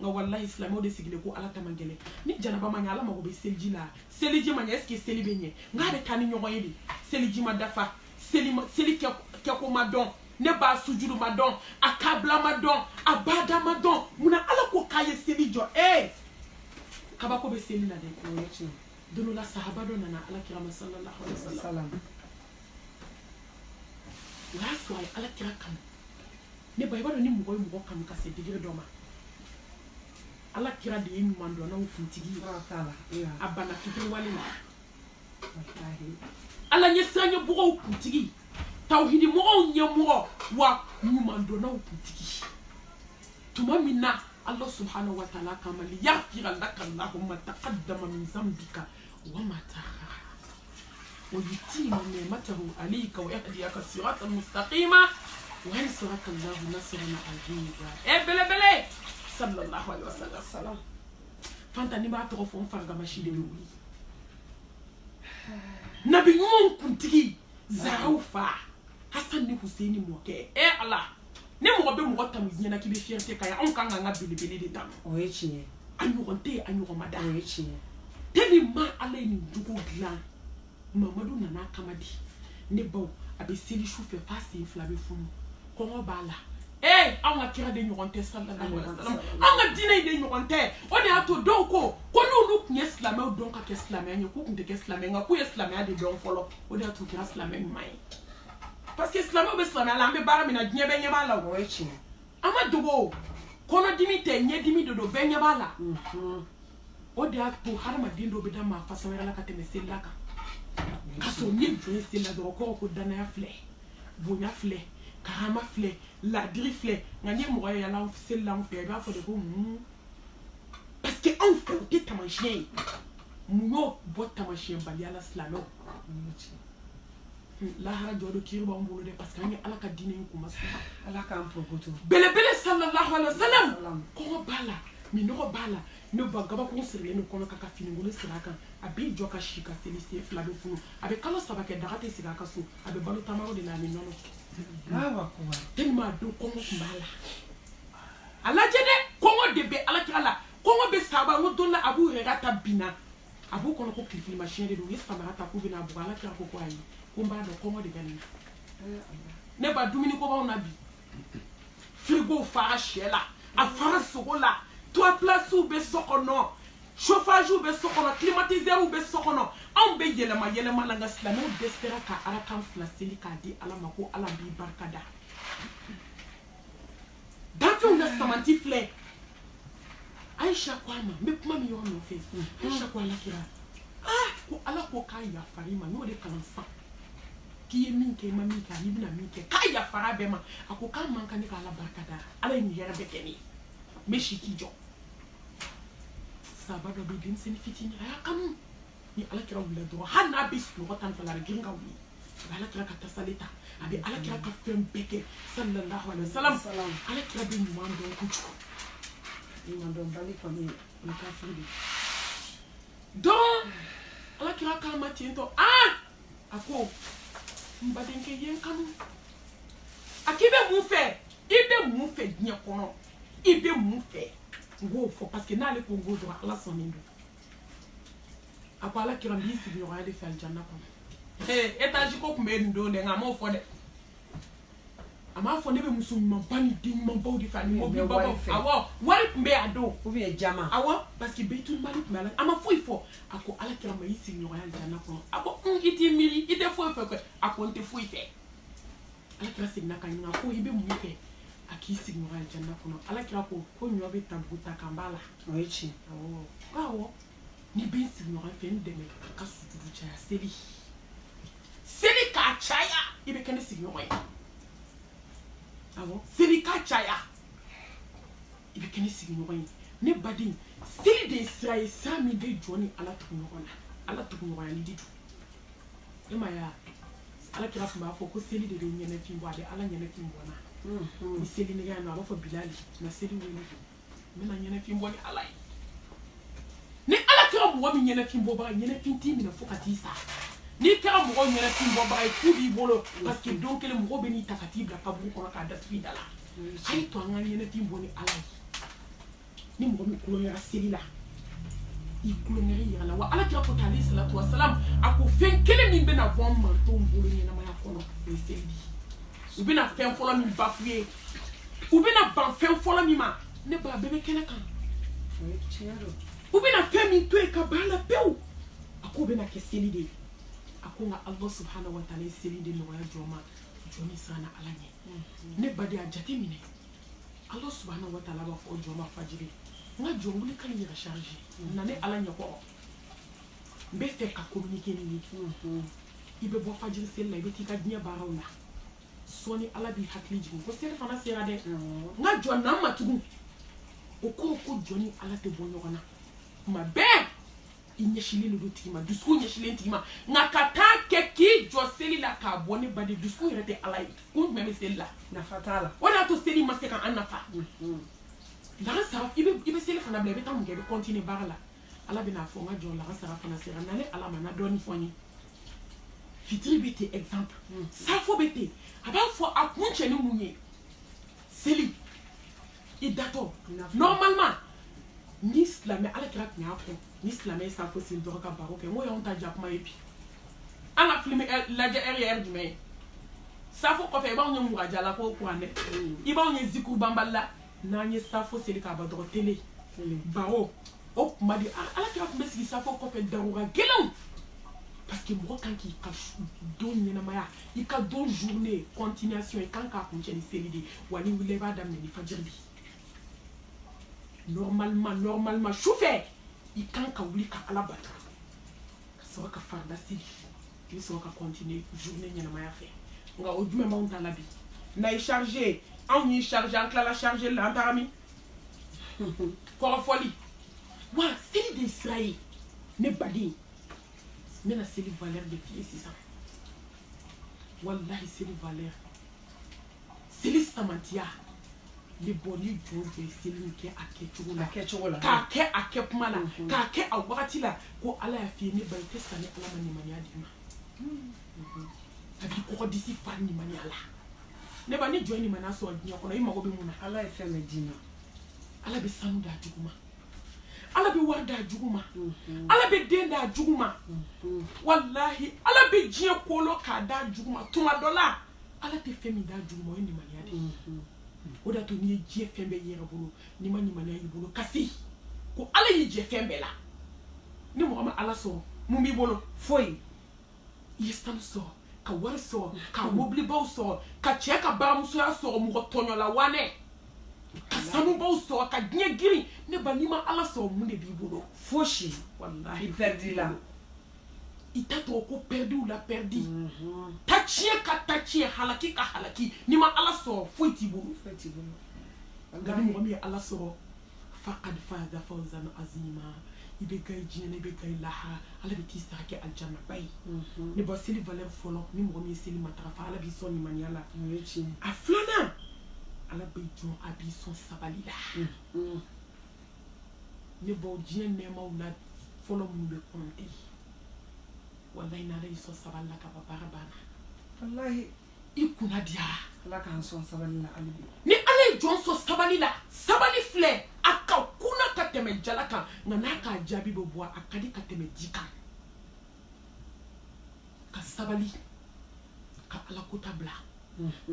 nga wallahi islam o de sigile ko ala tamangele ni janaba ma nyala ma ko be selji la selji ma nya eske seli benye nga be tani nyogo yedi selji ma dafa seli ke ko ma don ne ba sujudu ma don akabla ma don abada ma don muna ala ko kaye seli jo kaba ko be seli na de ko dunu la sahaba do nana ala kirama sallallahu alaihi wasallam waso ay ala kira kam ne bay bado ni mugo kam ka se digire doma ala kira de yin mando na ufuntigi kala abana kitin walina ala nyesanya bugo ufuntigi tawhidi mo nyamo wa mando na ufuntigi tuma minna Allah subhanahu wa ta'ala kama li yaghfira laka Allahumma taqaddama min zambika wa ma ta'akhkhara ويتم نعمته عليك ويهديك صراطا مستقيما وينصرك الله نصرا عزيزا بلا بلا صلى الله عليه وسلم فانت نبا تغفون فرغا ماشي دي نبي يوم كنتي زاوفا حسن ني حسين موكي الله ne mo be mo tamiz na ki be fierté kaya on kan nga bilibili de tam oui chie anyu mada oui chie tellement alay ni dugo glan mamadou nana kamadi ne baw abe seli choufe face inflammé funu ko ngo bala on a kira de nyoronte sallallahu alaihi wasallam on a dine de nyoronte on est ato donko ko lulu kunye islamé donc ka islamé nyo ko kunde islamé nga ku islamé de don folo on est ato kira islamé mai parce que islamé be islamé la mbe bara mina dnyebe nyeba la wo echi ama dogo kono dimite nye dimi do be nyeba la o de ato harma dindo be dama fa sawera la kateme selaka kaso ni joye sela do ko dana ya fle bonya fle karama fle la diri fle ngani mo ya la sela on fait ba fa de ko parce que on fait tamachien muyo bo tamachien bali ala slamo la hara jodo kirba mbulu de parce que ni ala ka dine ko masu ala ka amprogoto bele sallallahu alaihi wasallam ko bala mi no bala no bagaba ko sirle no kono kaka fini ngolo siraka abi joka shika selisi flabe funu abe kalo sabake darate siraka so abe balu tamaro de la mi nono gawa ko tellement do ko mbala ala jede ko de be ala kala ko be saba ngo dolla abu regata bina abu kono ko clip machine de do yesa marata ko bina abu ala kala ko ko ayi ko mbala do ko de ganna ne ba dumini ko ba na bi frigo fara shela a fara sokola toi place ou be sokono chauffage ou be sokono climatiseur ou be sokono on be yelema la ngasla no despera ka ala kan flaseli ka di ala mako ala bi barkada dafi una samanti fle Aisha kwama me kuma mi yo no fe Aisha kwa la kira ko ala ko ka ya farima no de kan sa ki min ke mami ka ibna min ke ka ya fara be ma ako kan man kan ka ala barkada ala ni yara be keni me shiki jo sabaga be din sen fitini aya kanu ni ala kira wala do hanna bis no tan fala ginga wi ala kira ka tasalita abi ala kira ka fem beke sallallahu alaihi wasallam ala kira be ni mando kuchu ni mando bali ko ni ka firi do ala kira ka mati to ako mbadenke yen kanu akibe mu fe nya kono ibe mu fe go fo parce que na le Congo do ala sonindo apa ala kira mbi fi yo ala fi aljanna ko etaji ko kumbe ndo ne ngamo fo de ama fo ne be musumma bani din man bawdi fa ni mo bi baba awo wari kumbe ado ou bien jama awo parce que beitul malik mala ama fo ifo ako ala kira ma yisi yo ala aljanna ko ako iti miri ite fo ifo ko ako nte fo ife ala kira signa kan ngako ibe mu ife aki signo aljanna kono ala kira ko nyobe tabuta kambala oichi awo ni bin signo afi ndeme ka sujudu chaya seli ka chaya ibe kene signo wa awo seli ka chaya ibe kene signo wa ne badin seli de Israel sami de joni ala tukno wa ni ditu ema ya ala kira fuma fo ko seli de nyene fimbo ade ala nyene fimbo na ni seli ne gano aba fo bilali na seli woni me na nyene fimbo ni ala ni ala kira mo mi nyene fimbo ba nyene finti mi na fo katisa ni kira mo nyene fimbo ba ku bi bolo parce que donc le mo be ni takati bla ka bu ko ka da fi dala ay to nga nyene fimbo ni ala ni mo mi ko ya seli la ikulongeri yala wa ala kira ko tali salatu wassalam ako fen kele min be na von man to mbolo ni na ma ya kono be seli ubina fen fola mi bafuye ubina ban fen fola mi ma ne ba bebe kene kan ubina fen mi to e ka bala pew ako be na ke seli de ako nga Allah subhanahu wa ta'ala seli de no ya joma joni sana alanye ne ba de ajate mine Allah subhanahu wa ta'ala ba fo joma fajiri nga jonguli kan yi recharger na ne alanye ko be fe ka communiquer ni ibe bo fajiri sel la be ti ka nya barawna soni ala bi hakliji ko sere fana sera de nga jonna matugu o ko joni ala te bonyo kana ma be inyeshile no tima dusko nyeshile tima nga kata kɛ k'i jɔ seli la k'a bɔ ne ba de dusukun yɛrɛ tɛ ala ye kun jumɛn bɛ seli la nafa t'a la o de y'a to seli ma se ka an nafa lansara i bɛ seli fana bila i bɛ taa mun kɛ i bɛ continuer baara la ala bɛna fɔ n ka jɔ lansara fana sera n'ale ala ma na dɔɔni fɔ n ye fitiri bɛ ten exemple safo bɛ ten a b'a fɔ a kun cɛ ni mun ye seli i datɔ normalement ni silamɛ ala kira tun y'a fɔ ni silamɛ ye safo seli dɔrɔn ka baro kɛ n ko y'anw ta jakuma ye bi an ka film lajɛ ɛri ye jumɛn ye safo kɔfɛ i b'anw ye mugajala ko kuran dɛ i b'anw ye ziku banbali la n'an ye safo seli k'a ban dɔrɔn tele baro o kuma di ala kira tun bɛ sigi safo kɔfɛ daruga gɛlɛnw parce que mɔgɔ kan k'i ka don ɲɛnamaya i ka don journée continuation i kan k'a kuncɛ ni seli de wa ni wulila i b'a daminɛ ni fajiri bi normalement sufɛ i kan ka wuli ka ala bato ka sɔrɔ ka farida seli i bɛ sɔrɔ ka continuer journée ɲɛnamaya fɛ nka o jumɛn b'anw ta la bi n'a ye chargé anw y'i chargé an tilala chargé la an taara min kɔrɔfɔli wa seli de sira ye ne baden n bɛna seli valeur de f'i ye sisan wallahi seli valeur seli samantiya ne bɔ ni jɔn jɔ ye seli min kɛ a kɛcogo la k'a kɛ a kɛ kuma la k'a kɛ a wagati la ko ala y'a f'i ye ne ba i tɛ sa ni ala ma nimaniya d'i ma a b'i kɔgɔ disi fa nimaniya la ne ba ni jɔn ye nimaniya sɔrɔ diɲɛ kɔnɔ i mago bɛ mun na ala ye fɛn bɛɛ d'i ma ala bɛ sanu d'a jugu ma ala bɛ wari d'a jugu ma ala bɛ den d'a jugu ma wallahi ala bɛ diɲɛ kolo k'a d'a jugu ma tuma dɔ la ala tɛ fɛn min d'a jugu ma o ye nimaniya de ye o de y'a to n'i ye diɲɛ fɛn bɛɛ yɛrɛ bolo n'i ma nimaniya y'i bolo kasi ko ala y'i jɛ fɛn bɛɛ la ni mɔgɔ ma ala sɔrɔ mun b'i bolo foyi i ye sanu sɔrɔ ka wari sɔrɔ ka mobilibaw sɔrɔ ka cɛ ka baramusoya sɔrɔ mɔgɔ tɔɲɔla wanɛ ka sanubaw sɔrɔ ka diɲɛ girin ne ba n'i ma ala sɔrɔ mun de b'i bolo fosi wallahi i perdi la i ta tɔgɔ ko perdiw la perdi ta tiɲɛ ka ta tiɲɛ halaki ka halaki n'i ma ala sɔrɔ foyi t'i bolo nka ni mɔgɔ min ye ala sɔrɔ faqad faza fawzan azima i bɛ gaye diɲɛ na i bɛ gaye lahara ala bɛ t'i sara kɛ aljanna ba ye ne ba seli valeur fɔlɔ ni mɔgɔ min ye seli matarafa ala b'i sɔn nimaniya la a filanan ala bɛ jɔn a b'i sɔn sabali la ne baw diɲɛ nɛɛmaw la fɔlɔ minnu bɛ kɔnte wallahi n'ala y'i sɔn sabali la ka ban baara banna wallahi i kunna diyara ala k'an sɔn sabali la hali bi ni ala ye jɔn sɔn sabali la sabali filɛ a ka kunna ka tɛmɛ jala kan nka n'a k'a jaabi bɛ bɔ a ka di ka tɛmɛ di kan ka sabali ka ala kota bila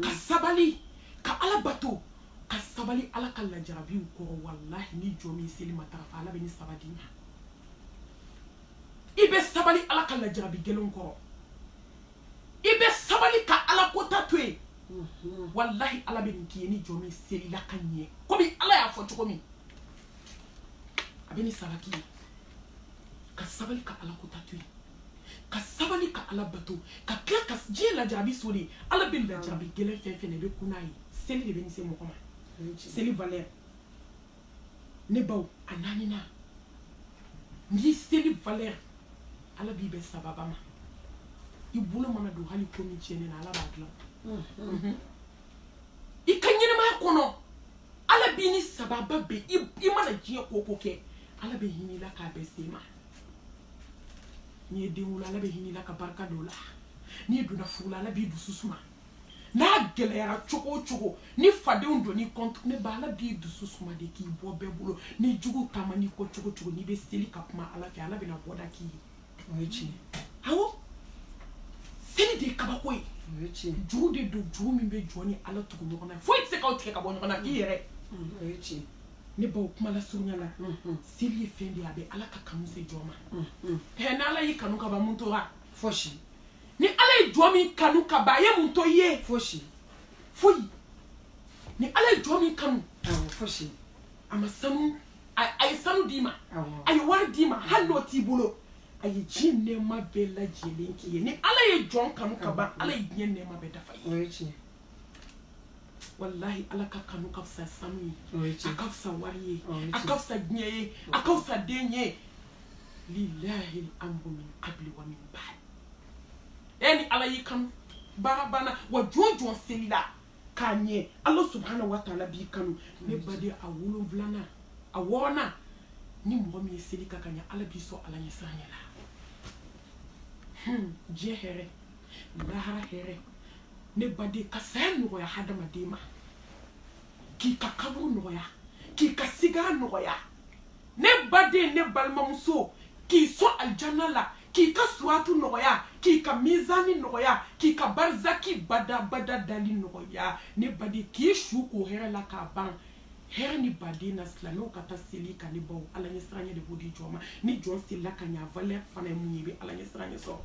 ka sabali ka ala bato ka sabali ala ka lajarabiw kɔrɔ wallahi ni jɔn min seli matarafa ala bɛ ni saba d'i ma i bɛ sabali ala ka lajarabi gɛlɛnw kɔrɔ i bɛ sabali ka ala kota to yen wallahi ala bɛ nin k'i ye ni jɔn min seli la ka ɲɛ komi ala y'a fɔ cogo min a bɛ ni saba k'i ye ka sabali ka ala kota to yen ka sabali ka ala bato ka tila ka diɲɛ lajarabi so de ala bɛ lajarabi gɛlɛn fɛn fɛn na i bɛ kun n'a ye seli de bɛ nin se mɔgɔ ma seli valeur ne baw a naaninan n'i seli valeur ala b'i bɛ sababa ma i bolo mana don hali ko min tiɲɛnen na ala b'a dilan i ka ɲɛnamaya kɔnɔ ala b'i ni sababa bɛ i mana diɲɛ ko o ko kɛ ala bɛ hinɛ i la k'a bɛɛ se ma n'i ye den wolo ala bɛ hinɛ i la ka barika don o la n'i donna furu la ala b'i dusu suma n'a gɛlɛyara cogo o cogo ni fadenw donn'i kɔntu ne ba ala b'i dusu suma de k'i bɔ bɛɛ bolo ni jugu taama n'i kɔ cogo o cogo n'i bɛ seli ka kuma ala fɛ ala bɛna bɔda k'i ye o ye tiɲɛ awɔ seli de ye kabako ye o ye tiɲɛ juru de don juru min bɛ jɔ ni ala tugu ɲɔgɔn na foyi tɛ se k'aw tigɛ ka bɔ ɲɔgɔn na k'i yɛrɛ o ye tiɲɛ ne baw kuma la surunya la seli ye fɛn de ye a bɛ ala ka kanu se jɔ ma ni ala y'i kanu ka ban mun tora fosi ni ala ye jɔ min kanu ka ban a ye mun to i ye fosi foyi ni ala ye jɔ min kanu awɔ fosi a ma sanu a ye sanu d'i ma awɔ a ye wari d'i ma hali n'o t'i bolo a ye diɲɛ nɛɛma bɛɛ lajɛlen k'i ye ni ala ye jɔn kanu ka ban ala ye diɲɛ nɛɛma bɛɛ dafa i o ye ye tiɲɛ wallahi ala ka kanu ka fisa sanu ye o ye a tiɲɛ ka fisa wari ye o ye a ka fisa diɲɛ ye a ka fisa den ye lillahi al-amru min qabli wa min ba'd ni ala yi kanu barabana wa jojo selila kanye Allah subhanahu wa ta'ala bi kanu ne bade a wulu vlana a wona ni mo mi selika kanya ala bi so ala nya sanya la je here lahara here ne bade ka sen no ya hadama dema ki ka kabru no ya ki ka siga no ya ne bade ne balmamso ki so aljanna la ki ka suatu noya ki ka mizani noya ki ka barzaki bada dali noya ne bade ki shuko here la ka ban here ni bade na slamo kata seli ka ni baw ala ni sranya de bodi joma ni jon sila ka nya valer fana munyibe ala ni sranya so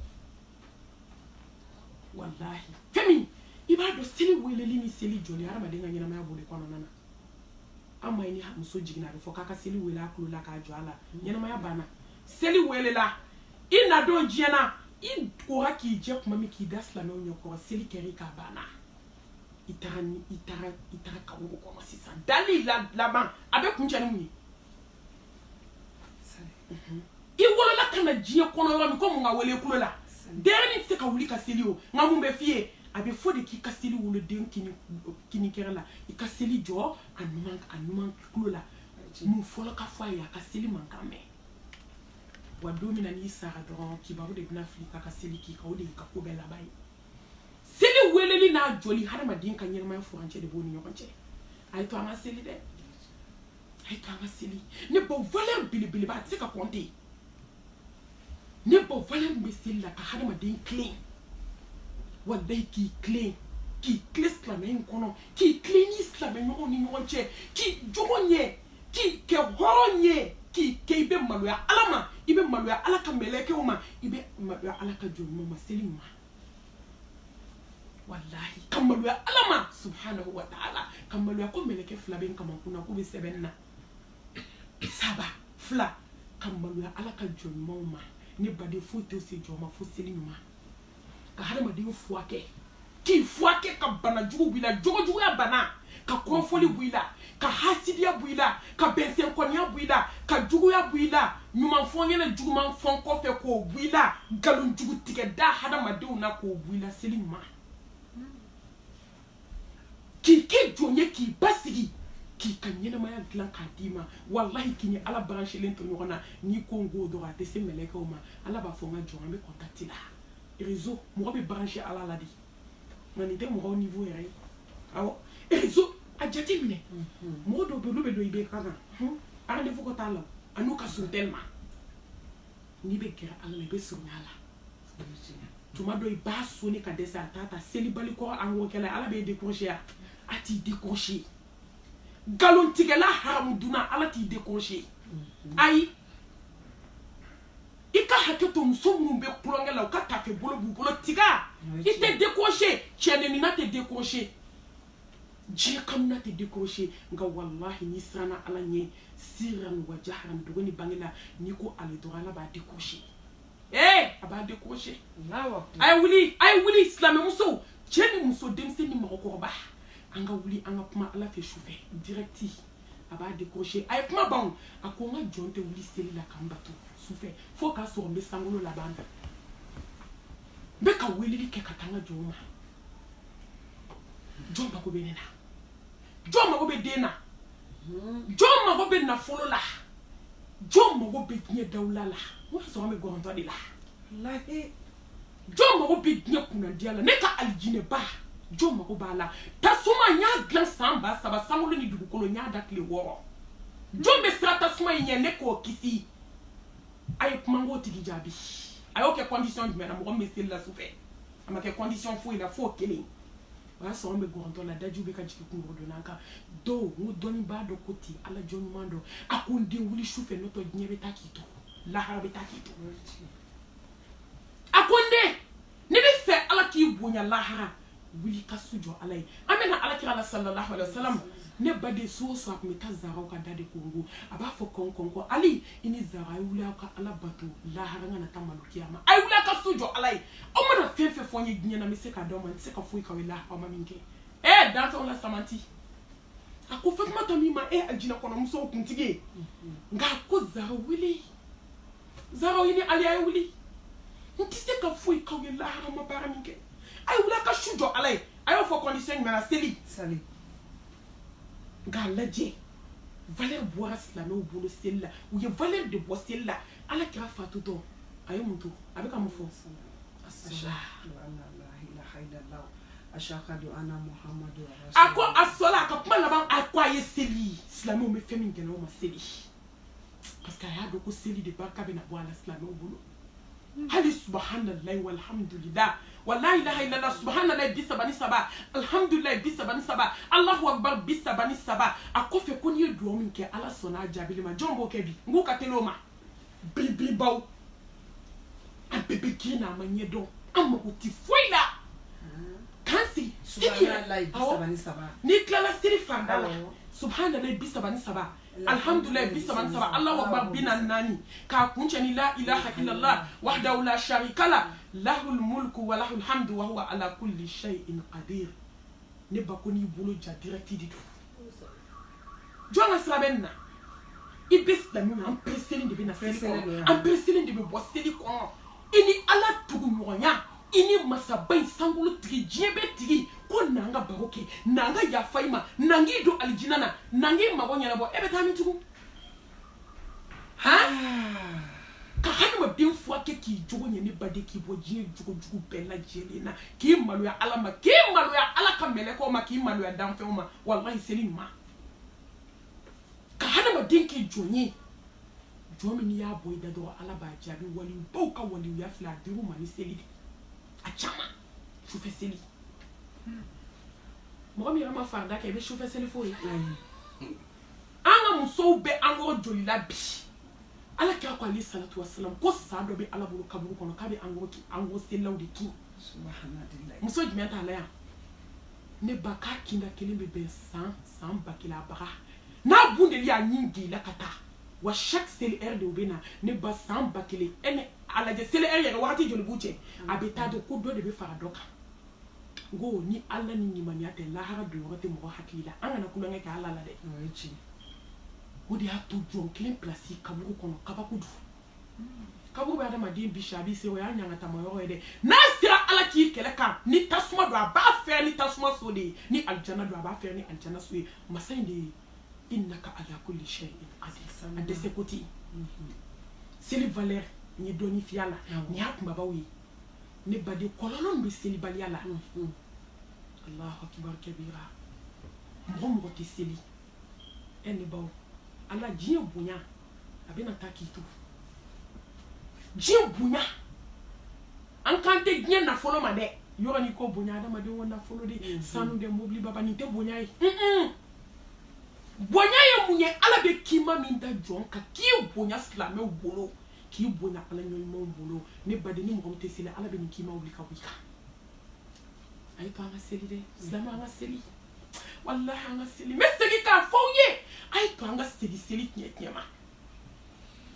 wallahi femi ibado seli weleli ni seli joli ara madenga nyina ma bole kono nana ama ni muso jigina fo kaka seli wela akulu la ka jwala nyina ma ya bana seli welela ina don jiena in ko haki je kuma miki dasla me onyo ko seli keri ka bana itara ka wo ko masisa dali la ban abe kunja ni muni i wala la kana jiya kono yo mi ko mu nga wele kulo la dere ni se ka wuli ka seli o nga mu be fie abe fodi ki ka seli wolo den kini kera la i ka seli jo anuman kulo la mu fola ka fa ya ka seli man ka me wa domina ni sara don ki baru de bina afrika ka seli ki ka ode ka ko be la bay seli weleli na joli hada madin kan yerma furanche de boni yokonche ay to ama seli de ay to ama seli ne bo valeur bili ba tika konte ne bo valeur be seli la ka hada madin clean wallahi ki clean ki clamen kono ki clean islam ni yokonche ki jogonye ki ke horonye ki ibe maluya alama ibe maluya alaka meleke uma ibe maluya alaka jomo maselima wallahi kamaluya alama subhanahu wa ta'ala kamaluya ko meleke flaben kama kuna ko be sebenna saba fla kamaluya alaka jomo ma ne bade foto se joma fo selima ka hada madin fuake ki fuake ka bana jugu bila jogo ya bana ka konfoli buila ka hasidia buila ka bensen konya buila ka jugu ya buila nyuma fonye na jugu man fon ko fe ko buila galun jugu tike da hada madu na ko buila selima ki jonye ki basigi ki kanyena maya glan kadima wallahi kini ala branche lento nyona ni kongo do rate se meleka uma ala ba fonga jonga me contactila réseau mo be brancher ala la di ngani te mo au niveau yere awo réseau ajati mine mo do be lo be do ibe kana arande fuko tala anuka sun telma ni be kera ala be sunyala tuma do iba soni ka desa tata selibali ko anwo kala ala be décrocher ati décrocher galon tigela haram duna ala ti décrocher ai ika haketo musomu be kulongela ka tafe bolo bu bolo tiga ite décrocher chene ni na te décrocher je kam na te décrocher nga wallahi ni sana ala nye siran wa jahran dogoni bangela ni ko ale dorala ba décrocher aba décrocher ay wuli islam muso chene muso demse ni mako ba anga wuli anga kuma ala fe chauffeur directi aba décrocher ay kuma bon akonga jonte wuli seli la kambato souffert faut ka so mbe sangolo la banda beka wuli ke katanga joma jomba ko benena joma ko be dena joma ko be na folo la joma ko be nye dawla la wa so me gondo de la lahi joma ko be nye kuna diala ne ka aljine ba joma ko bala tasuma nya glan samba saba sangolo ni dugukolo nya dakle woro jombe strata suma nya ne ko kisi ay mango tigi jabi ayo ke condition du mena mo mesil la souffert ama ke condition fo ila fo kele wa so me gondo la dajube ka jiki ku ngodo nanka do mo doni ba do koti ala jonu mando akunde wuli chauffeur noto nyebe takito la harbe takito akunde ni be fe ala ki bunya la hara wuli kasujo alai amena ala ki ala sallallahu alaihi wasallam ne bade so me tazaro ka dade kongo aba fo konko ali ini zara wula ka ala bato la haranga na tamalu kiyama ay wula ka sujo alai o mana fefe fonye ginya na miseka do man seka fu ka wala o maminke danto la samanti akufa mata mima aljina kono muso kuntige nga ko zara wuli zara yini ali ay wuli n tɛ se ka foyi k'aw ye lahara ma baara min kɛ a ye wuli a ka su jɔ ala ye a y'o fɔ condition jumɛn na seli nka lajɛ valeur bɔra silamɛw bolo seli la u ye valeur de bɔ seli la ala kira fatutɔ a ye mun to a bɛ ka mun fɔ a ko a sɔla a ka kuma laban a ko a ye seli silamɛw bɛ fɛn min gɛlɛya o ma seli parce que a y'a dɔn ko seli de barika bɛ na bɔ a la silamɛw bolo hali subhanallahi walhamdulillah wa la ilaha illallah subhanallahi 37 alhamdulillah 37 allahu akbar 37 a kɔfɛ ko n'i ye duwawu min kɛ ala sɔnna a jaabili ma jɔn b'o kɛ bi n k'u ka teli o ma bibaw an bɛɛ bɛ girin na a ma ɲɛ dɔn an mago tɛ foyi la k'an sigi seli yɛrɛ n'i tilala seli farida la subhanallahi 37 alhamdulillah 37 allahu akbar 44 k'a kuncɛ ni la ilaha illallah wahdahu la sharika la lahul mulku wa lahul hamdu wa huwa ala kulli shay'in qadir ne ba ko n'i bolo ja direct di do jɔn ka sira bɛ nin na i bɛ silamɛw an pereselen de bɛ na seli kɔnɔ an pereselen de bɛ bɔ seli kɔnɔ i ni ala tugu ɲɔgɔnya i ni masaba in sankolo tigi diɲɛ bɛ tigi ko n'an ka baro kɛ n'an ka yafa i ma n'an k'i don alijinɛ na n'an k'i mago ɲɛnabɔ e bɛ taa min tugun ka hadamaden furakɛ k'i jogo ɲɛ ne baden k'i bɔ diɲɛ jogo jugu bɛɛ lajɛlen na k'i maloya ala ma k'i maloya ala ka mɛlɛkɛw ma k'i maloya danfɛnw ma walahi seli ɲuman ka hadamaden k'i jɔn ye jɔn min n'i y'a bɔ i da dɔrɔn ala b'a jaabi walibaw ka waliya filɛ a dir'u ma ni seli de a caman sufɛ seli mɔgɔ min yɛrɛ ma farida kɛ i bɛ sufɛ seli fo ye an ka musow bɛ an kɔrɔ joli la bi ala kira ko alayhi salatu wasalam ko sa dɔ bɛ ala bolo kaburu kɔnɔ k'a bɛ an kɔ selilaw de kin muso jumɛn t'a la yan ne ba k'a kinda kelen bɛ bɛn san ba kelen a baga n'a bundeli y'a ɲin gila ka taa wa chaque seli heure de u bɛ na ne ba san ba kelen e ni a lajɛ seli heure yɛrɛ wagati joli b'u cɛ a bɛ taa dɔn ko dɔ de bɛ fara dɔ kan n ko ni ala ni limaniya tɛ lahara don yɔrɔ tɛ mɔgɔ hakili la an kana kulonkɛ kɛ ala la dɛ o de y'a to jɔn kelen pilasi kaburu kɔnɔ kabako do kaburu bɛ adamaden bisi a b'i se o y'a ɲagatama yɔrɔ ye dɛ n'a sera ala k'i kɛlɛ kan ni tasuma don a b'a fɛ ni tasuma so de ye ni alijana don a b'a fɛ ni alijana so ye masa in de ye innaka ala kulli shay'in qadir a dɛsɛ ko tɛ yen seli valeur n ye dɔɔni f'i la nin y'a kumabaw ye ne baden kɔlɔlɔ min bɛ selibaliya la allahu akibar kabira mɔgɔ mɔgɔ tɛ seli e ne baw ala diɲɛ bonya a bɛna taa k'i to diɲɛ bonya an kan tɛ diɲɛ nafolo ma dɛ yɔrɔ ni ko bonya adamaden ko nafolo de sanu de mobili baba nin tɛ bonya ye bonya ye mun ye ala bɛ kima min da jɔn kan k'i bonya silamɛw bolo k'i bonya ala ɲɔgɔnɲumanw bolo ne baden ni mɔgɔ min tɛ seli ala bɛ nin kima wuli ka bɔ i kan a ye to an ka seli dɛ silamɛ an ka seli wallahi an ka seli n bɛ segin k'a fɔ aw ye a ye to an ka seli tiɲɛ ma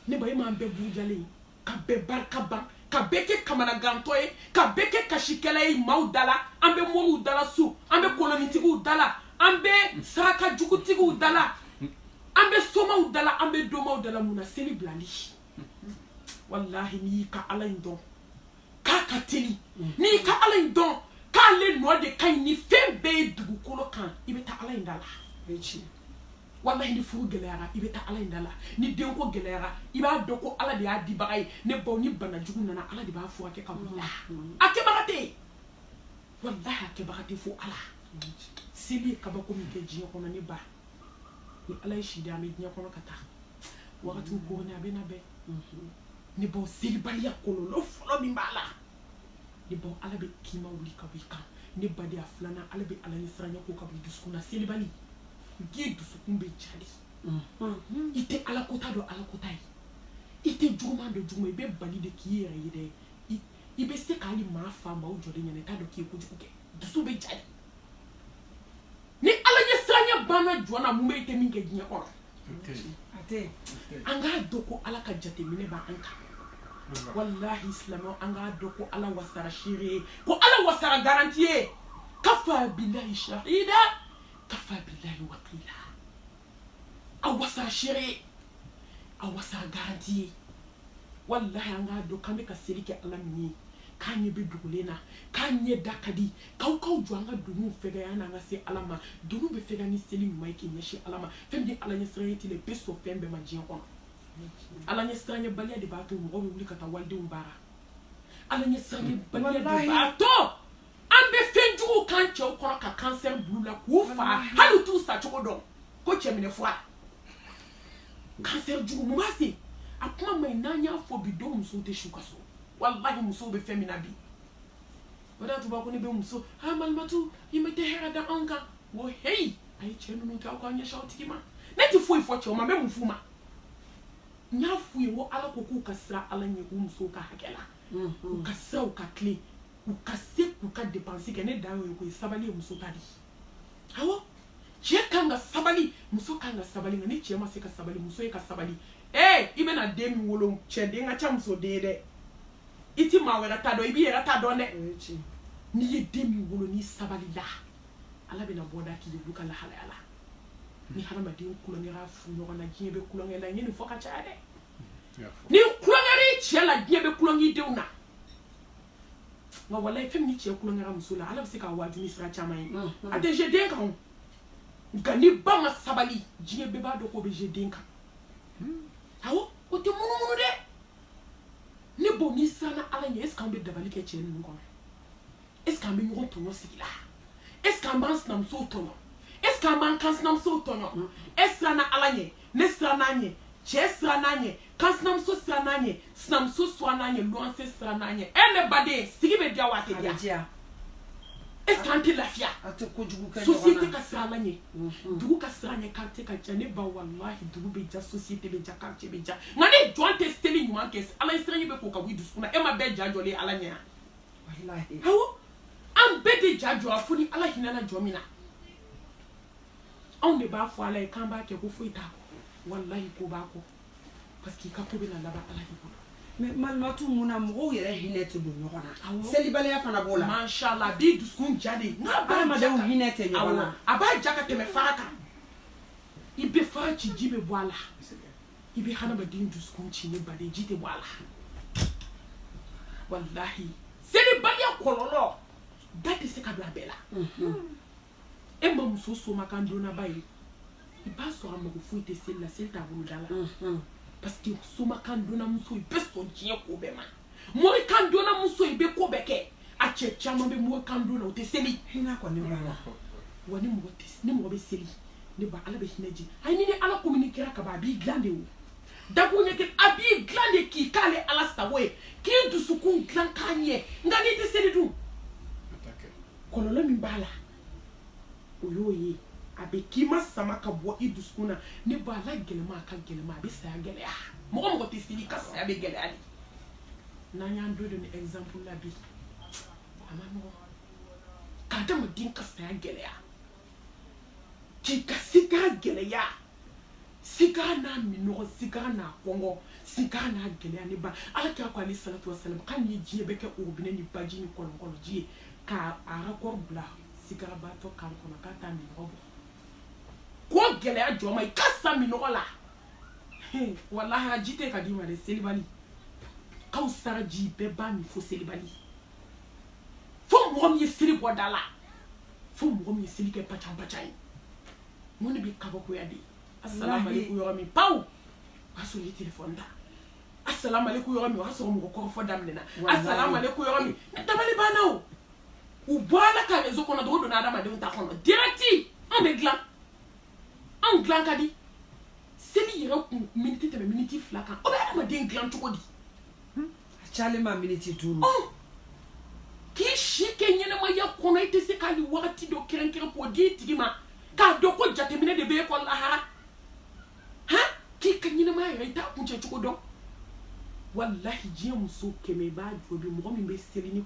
ne ba e m'an bɛɛ burujalen ka bɛɛ barika ban ka bɛɛ kɛ kamanagantɔ ye ka bɛɛ kɛ kasikɛla ye maaw da la an bɛ moriw da la so an bɛ kolonitigiw da la an bɛ sarakajugutigiw da la an bɛ somaw da la an bɛ domaw da la mun na seli bilali wallahi n'i y'i ka ala in dɔn k'a ka teli n'i y'i ka ala in dɔn k'ale nɔ de ka ɲi ni fɛn bɛɛ ye dugukolo kan i bɛ taa ala in da la wallahi ni furu gɛlɛyara i bɛ taa ala in da la ni denko gɛlɛyara i b'a dɔn ko ala de y'a dibaga ye ne baw ni bana jugu nana ala de b'a furakɛ ka bɔ i la a kɛbaga tɛ yen wallahi a kɛbaga tɛ fo ala seli ye kabako min kɛ diɲɛ kɔnɔ ne ba ni ala ye si di an bɛ diɲɛ kɔnɔ ka taa wagatiw koron a bɛ na bɛn ne baw selibaliya kɔlɔlɔ fɔlɔ min b'a la ne baw ala bɛ kima wuli ka bɔ i kan ne ba de a filanan ala bɛ ala ni siranya ko ka bɔ i dusukun na selibali diɲɛ dusukun bɛ jali i tɛ ala kota dɔn ala kota ye i tɛ juguman dɔn juguman i bɛ bali de k'i yɛrɛ ye dɛ i bɛ se k'ale maa fa maaw jɔlen ɲɛna i t'a dɔn k'i ye kojugu kɛ dusu bɛ jali ni ala ɲɛ siranya banna jɔn na mun bɛ i tɛ min kɛ diɲɛ kɔnɔ an k'a dɔn ko ala ka jateminɛ b'an kan wallahi silamɛw an k'a dɔn ko ala wasara seere ye ko ala wasara garanti ye kafa bilahi shahida kafa bilahi wakila a wasara seere ye a wasara garanti ye wallahi an k'a dɔn k'an bɛ ka seli kɛ ala min ye k'an ɲɛ bɛ dugulen na k'an ɲɛ da ka di k'aw jɔ an ka doniw fɛgɛya n'an ka se ala ma doniw bɛ fɛgɛ ni seli ɲuman ye k'i ɲɛsin ala ma fɛn min ye ala ɲɛ siran ye tile bɛ sɔn fɛn bɛɛ ma diɲɛ kɔnɔ ala ɲɛ siran ye baliya de b'a to mɔgɔw bɛ wuli ka taa walidenw baara ala ɲɛ siran ye baliya de b'a to an bɛ fɛn juguw k'an cɛw kɔrɔ ka kansɛri bulu la k'u faga hali t'u sa cogo dɔn ko cɛminɛ fura kansɛri jugu mun b'a se a kuma man ɲi n'an y'a fɔ bi dɔw musow tɛ su ka so wallahi musow bɛ fɛn min na bi o de y'a to b'a ko ne bɛ muso malimatu i ma tɛ hɛrɛ da anw kan wo heyi a ye cɛ ninnu kɛ aw ka ɲɛsin aw tigi ma ne tɛ foyi fɔ cɛw ma n bɛ mun f'u ma n y'a f'u ye ko ala ko k'u ka siran ala ɲɛ u musow ka hakɛ la u ka siran u ka tilen u ka se k'u ka dépense kɛ ne dan y'o ye ko ye sabali ye muso ta di awɔ cɛ kan ka sabali muso kan ka sabali nka ni cɛ ma se ka sabali muso ye ka sabali i bɛna den min wolo cɛ den ka ca muso den ye dɛ i ti maa wɛrɛ ta dɔn i b'i yɛrɛ ta dɔn dɛ n'i ye den min wolo n'i sabali la ala bɛna bɔ da k'i ye olu ka lahalaya la ni hadamaden kulonkɛra fu ɲɔgɔn na diɲɛ bɛ kulonkɛ la n ye nin fɔ ka caya dɛ ni kulonkɛra i cɛ la diɲɛ bɛ kulonkɛ i denw na nka walayi fɛn min ni cɛ kulonkɛra muso la ala bɛ se k'a waaju ni sira caman ye a tɛ je den kan nka ni ba ma sabali diɲɛ bɛɛ b'a dɔn k'o bɛ je den kan awɔ o tɛ munumunu dɛ ne b'o ni siranna ala ɲɛ est ce que an bɛ dabali kɛ cɛ ninnu kɔnɔ est ce que an bɛ ɲɔgɔn tɔɲɔ sigi la est ce que an b'an sinamusow tɔɲɔ est ce que an b'an kansinamusow tɔɲɔ e siranna ala ɲɛ ne siranna a ɲɛ cɛ siranna a ɲɛ kansinamuso siranna a ɲɛ sinamuso siranna a ɲɛ luwanse siranna a ɲɛ ne baden sigi bɛ diya wa a tɛ diya est ce que an tɛ lafiya société ka siran ala ɲɛ dugu ka siran ɲɛ quartier ka diya ne ba wallahi dugu bɛ diya société bɛ diya quartier bɛ diya nka ni jɔn tɛ seli ɲuman kɛ ala ye siran ɲɛ bɛ k'o ka bɔ i dusukun na e ma bɛɛ ja jɔlen ala ɲɛ yan awɔ an bɛɛ de ja jɔra fo ni ala hinɛna jɔ min na anw de b'a fɔ ala ye k'an b'a kɛ ko foyi t'a kɔ wallahi ko b'a kɔ parce que i ka ko bɛna laban ala de bolo mais malimatu mun na mɔgɔw yɛrɛ hinɛ tɛ don ɲɔgɔn na selibaliya fana b'o la mashallah bi dusukun ja de n'a b'a ja hinɛ tɛ ɲɔgɔn na a b'a ja ka tɛmɛ fara kan i bɛ fara ci ji bɛ bɔ a la i bɛ hadamaden dusukun ci ne baden ji tɛ bɔ a la wallahi selibaliya kɔlɔlɔ da tɛ se ka don a bɛɛ la e ma muso somakan donnaba ye i b'a sɔrɔ a mago foyi tɛ seli la seli t'a bolo da la parce que somakan donnamuso i bɛ sɔn diɲɛ ko bɛɛ ma morikan donnamuso i bɛ ko bɛɛ kɛ a cɛ caman bɛ morikan donna o tɛ seli hinɛ kɔni b'a la wa ni mɔgɔ bɛ seli ne ba ala bɛ hinɛ ji ayi ni ala komini kɛra ka ban a b'i dilan de o dakun ɲɛ kelen a b'i dilan de k'i k'ale ala sago ye k'i dusukun dilan k'a ɲɛ nka n'i tɛ seli dun kɔlɔlɔ min b'a la o y'o ye a bɛ k'i ma sama ka bɔ i dusukun na ne ba ala gɛlɛma a ka gɛlɛma a bɛ saya gɛlɛya mɔgɔ tɛ seli ka saya bɛ gɛlɛya de n'an y'an dɔ ni exemple la bi a ma nɔgɔ k'adamaden ka saya gɛlɛya k'i ka sigara gɛlɛya sigara n'a minɔgɔ sigara n'a kɔngɔ sigara n'a gɛlɛya ne ba ala kira ko alayhi salatu wasalam k'an ye diɲɛ bɛ kɛ orobinɛ ni baji ni kɔlɔnkɔlɔji ye k'a rapport bila sigara baatɔ kan kɔnɔ k'a t'a minɔgɔ bɔ ko gɛlɛya jɔ ma i ka sa minɔgɔ la walahi ji tɛ ka d'i ma dɛ selibali k'aw sara ji bɛɛ b'a min fo selibali fo mɔgɔ min ye seli bɔ da la fo mɔgɔ min ye seli kɛ pacan pacan ye mun de bɛ kabakoya de assalamu alaikum yɔrɔ min pawu o y'a sɔrɔ i ye telefɔni ta assalamu alaikum yɔrɔ min o y'a sɔrɔ mɔgɔ kɔrɔfɔ daminɛna assalamu alaikum yɔrɔ min dabali banna o u bɔra ka réseau kɔnɔ dɔrɔn u donna adamadenw ta kɔnɔ direct an bɛ dilan anw dilan ka di seli yɛrɛ kun miniti tɛmɛ miniti 2 kan o bɛ adamaden dilan cogo di a cayalen ma miniti 5 k'i si kɛ ɲɛnamaya kɔnɔ i tɛ se k'ale wagati dɔ kɛrɛnkɛrɛn k'o di i tigi ma k'a dɔn ko jateminɛ de bɛ e kɔ lahara k'i ka ɲɛnamaya yɛrɛ i t'a kuncɛ cogo dɔn wallahi diɲɛ muso 100 i b'a jɔ bi mɔgɔ min bɛ seli ni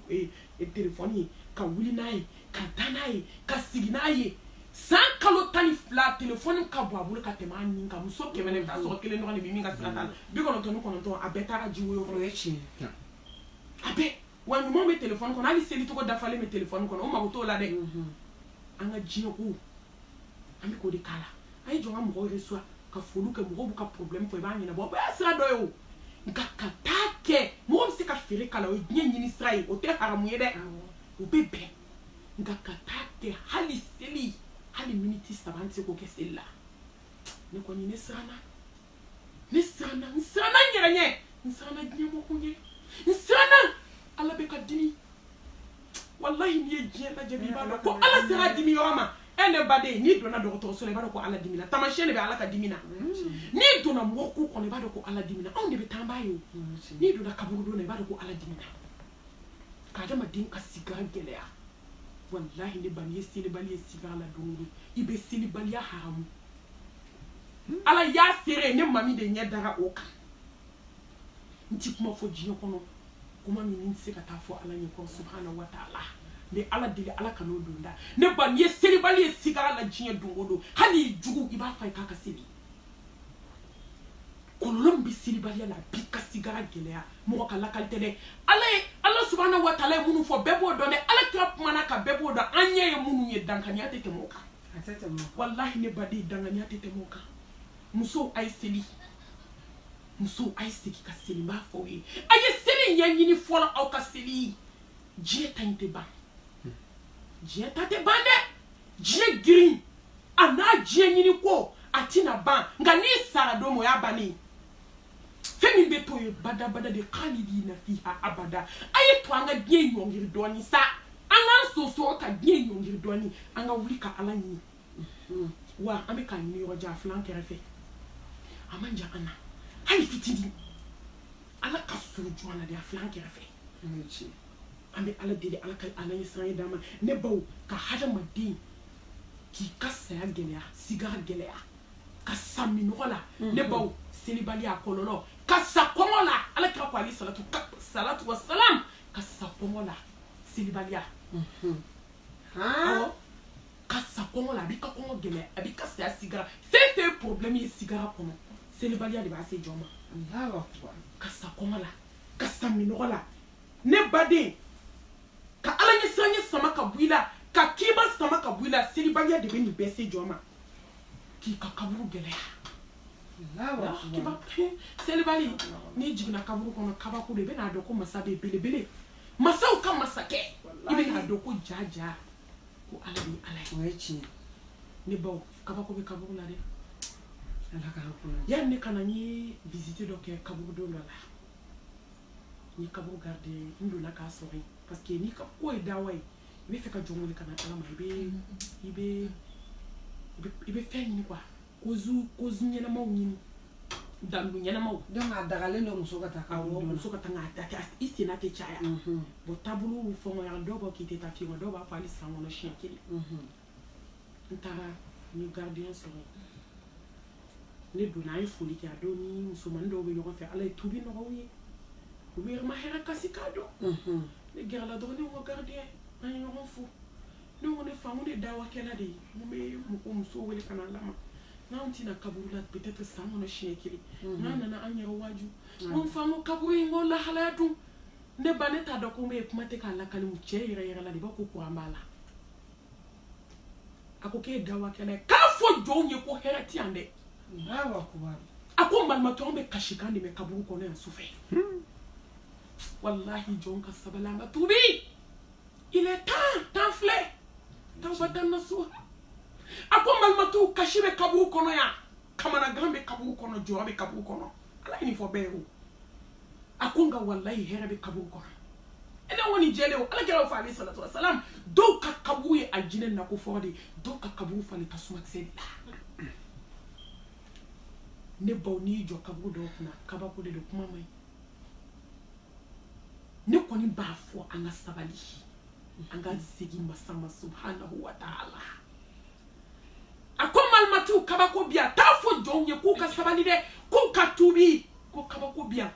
telefɔni ye ka wuli n'a ye ka taa n'a ye ka sigi n'a ye san kalo 12 telefɔni ka bɔ a bolo ka tɛmɛ a nin kan muso 100 i bɛ taa sɔrɔ 1 dɔrɔn de bɛ min ka sira t'a la 99 a bɛɛ taara ji woyo o ye tiɲɛ a bɛɛ wa ɲuman bɛ telefɔni kɔnɔ hali seli cogo dafalen bɛ telefɔni kɔnɔ o mago t'o la dɛ an ka diɲɛ ko an bɛ k'o de k'a la a ye jɔ n ka mɔgɔw reçoit ka foli kɛ mɔgɔw b'u ka problème fɔ i b'a ɲɛnabɔ o bɛɛ ye sira dɔ ye o nka ka taa kɛ mɔgɔ bɛ se ka feere kala o ye diɲɛ ɲini sira ye o tɛ haramu ye dɛ o bɛ bɛn nka ka taa kɛ hali seli hali miniti 3 an tɛ se k'o kɛ seli la ne kɔni ne siranna n yɛrɛ ɲɛ n siranna diɲɛ mɔgɔw ɲɛ n siranna ala bɛ ka dimi wallahi n'i ye diɲɛ lajɛ i b'a dɔn ko ala sera dimi yɔrɔ ma ne baden n'i donna dɔgɔtɔrɔso la i b'a dɔn ko ala dimina tamasiyɛn de bɛ ala ka dimi na n'i donna mɔgɔ ko kɔnɔ i b'a dɔn ko ala dimina anw de bɛ taa an b'a ye o n'i donna kaburudon na i b'a dɔn ko ala dimina ka adamaden ka sigara gɛlɛya wallahi ne ba n'i ye selibali ye sigara la don o don i bɛ selibaliya haramu ala y'a seere ne mami de ɲɛ dara o kan n ti kuma fɔ diɲɛ kɔnɔ kuma min n tɛ se ka taa fɔ ala ɲɛ kɔrɔ subhanahu wa ta'ala ne ala deli ala ka n'o don da ne ba n'i ye selibali ye sigara la diɲɛ don o don hali jugu i b'a fɔ a ye k'a ka seli kɔlɔlɔ min bɛ selibaliya la a b'i ka sigara gɛlɛya mɔgɔ ka lakali tɛ dɛ ala subhanahu wa ta'ala ye minnu fɔ bɛɛ b'o dɔn dɛ ala kira kumana ka bɛɛ b'o dɔn an ɲɛ ye minnu ye dankaniya tɛ tɛmɛ o kan wallahi ne ba de dankaniya tɛ tɛmɛ o kan musow a ye seli musow a ye segin ka seli n b'a fɔ aw ye a ye seli ɲɛɲini fɔlɔ aw ka seli diɲɛ ta in tɛ ban diɲɛ ta tɛ ban dɛ diɲɛ girin a n'a diɲɛ ɲini ko a tɛna ban nka n'i sara don o y'a bannen fɛn min bɛ to ye badabada de khalidina fiha abada a ye to an ka diɲɛ ɲɔngiri dɔɔni sa an k'an sosoro ka diɲɛ ɲɔngiri dɔɔni an ka wuli ka ala ɲini wa an bɛ k'a ɲini yɔrɔ jan filan kɛrɛfɛ a man jan an na hali fitinin ala ka surun jɔn na de a filan kɛrɛfɛ an bɛ ala deli ala ka ala ye san ye d'a ma ne baw ka hadamaden k'i ka saya gɛlɛya sigara gɛlɛya ka sa minɔgɔ la ne baw selibali a kɔlɔlɔ ka sa kɔngɔ la ala kira ko ale salatu wa salam ka sa kɔngɔ la selibaliya awɔ ka sa kɔngɔ la a b'i ka kɔngɔ gɛlɛya a b'i ka saya sigara fɛn fɛn ye problème ye sigara kɔnɔ selibaliya de b'a se jɔn ma ka sa kɔngɔ la ka sa minɔgɔ la ne baden ka ala ɲɛ siran ɲɛ sama ka bɔ i la ka kiba sama ka bɔ i la selibaliya de bɛ nin bɛɛ se jɔn ma k'i ka kaburu gɛlɛya selibali n'i jiginna kaburu kɔnɔ kabako de i bɛn'a dɔn ko masa bɛ belebele masaw ka masakɛ i bɛn'a dɔn ko jaja ko ala de ye ala ye o ye tiɲɛ ne baw kabako bɛ kaburu la dɛ yanni ne ka na n ye visite dɔ kɛ kaburudon dɔ la n ye kaburu garde n donna k'a sɔrɔ yen parce que n'i ka ko ye dawa ye i bɛ fɛ ka jɔn wele ka na ala ma i bɛ fɛn ɲini quoi kozu ɲɛnamaw ɲini dandu ɲɛnamaw donc a dagalen don muso ka taa kaburu muso ka taa k'a kɛ i senna tɛ caya bon taabolo fɔngɔya dɔw b'a k'i tɛ taa fiɲɛ dɔw b'a fɔ hali san kɔnɔ siɲɛ kelen n taara n ye gardien sɔrɔ ne donna an ye foli kɛ a don ni musomanin dɔw bɛ ɲɔgɔn fɛ ala ye tubi nɔgɔw ye u bɛ ma hɛrɛ kasi k'a dɔn ne gɛrɛla dɔrɔn ne ko gardien an ye ɲɔgɔn fo ne ko ne fa n ko ne dawakɛla de ye n bɛ mɔgɔ musow wele ka na lama n'anw tɛna kaburu la peut-être san kɔnɔ siɲɛ kelen n'an nana an yɛrɛ waju n ko n fa n ko kaburu in n ko lahalaya dun ne ba ne t'a dɔn ko n bɛ kuma tɛ k'a lakali mu cɛ yɛrɛ yɛrɛ la de b'a ko kuran b'a la a ko k'e ye dawakɛla ye k'a fɔ jɔnw ye ko hɛrɛ ti yan dɛ a ko malimatɔ an bɛ kasikan de mɛn kaburu kɔnɔ yan sufɛ wallahi jɔn ka sabali an ka tubi il est temps filɛ tawbatan nasuha a ko malimatu kasi bɛ kaburu kɔnɔ yan kamanagan bɛ kaburu kɔnɔ jɔrɔ bɛ kaburu kɔnɔ ala ye nin fɔ bɛɛ ye o a ko nka wallahi hɛrɛ bɛ kaburu kɔnɔ e ne kɔni jɛlen o ala kɛra o fɔ ale salatu wa salam dɔw ka kaburu ye a jinɛ nako fɔlɔ de dɔw ka kaburu falen tasumakisɛ de la ne baw n'i jɔ kaburu dɔw kunna kabako de don kuma man ɲi ne kɔni b'a fɔ an ka sabali an ka segin masa ma subhanahu wa ta'ala a ko malimatiw kabako bi yan t'a fɔ jɔnw ye k'u ka sabali dɛ k'u ka tubi ko kabako bi yan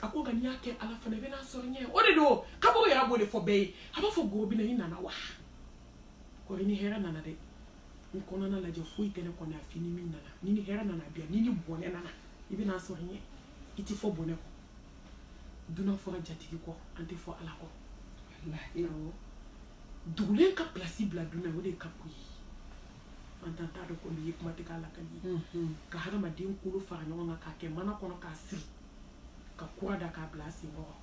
a ko nka n'i y'a kɛ ala fana i bɛna sɔrɔ ɲɛ o de don kabako yɛrɛ b'o de fɔ bɛɛ ye a b'a fɔ gorobinɛ i nana wa kɔri ni hɛrɛ nana dɛ n kɔnɔna lajɛ foyi tɛ ne kɔnɔ a fini min nana ni ni hɛrɛ nana bi yan ni ni bɔnɛ nana i bɛna sɔrɔ ɲɛ i tɛ fɔ bɔnɛ kɔ dunan fɔra jatigi kɔ an tɛ fɔ ala kɔ dugulen ka pilasi bila dunan o de ka ko ye an t'an t'a dɔn ko nin ye kuma tɛ k'a la ka ɲɛ ka hadamaden kolo fara ɲɔgɔn kan k'a kɛ mana kɔnɔ k'a siri ka kura da k'a bila sen kɔrɔ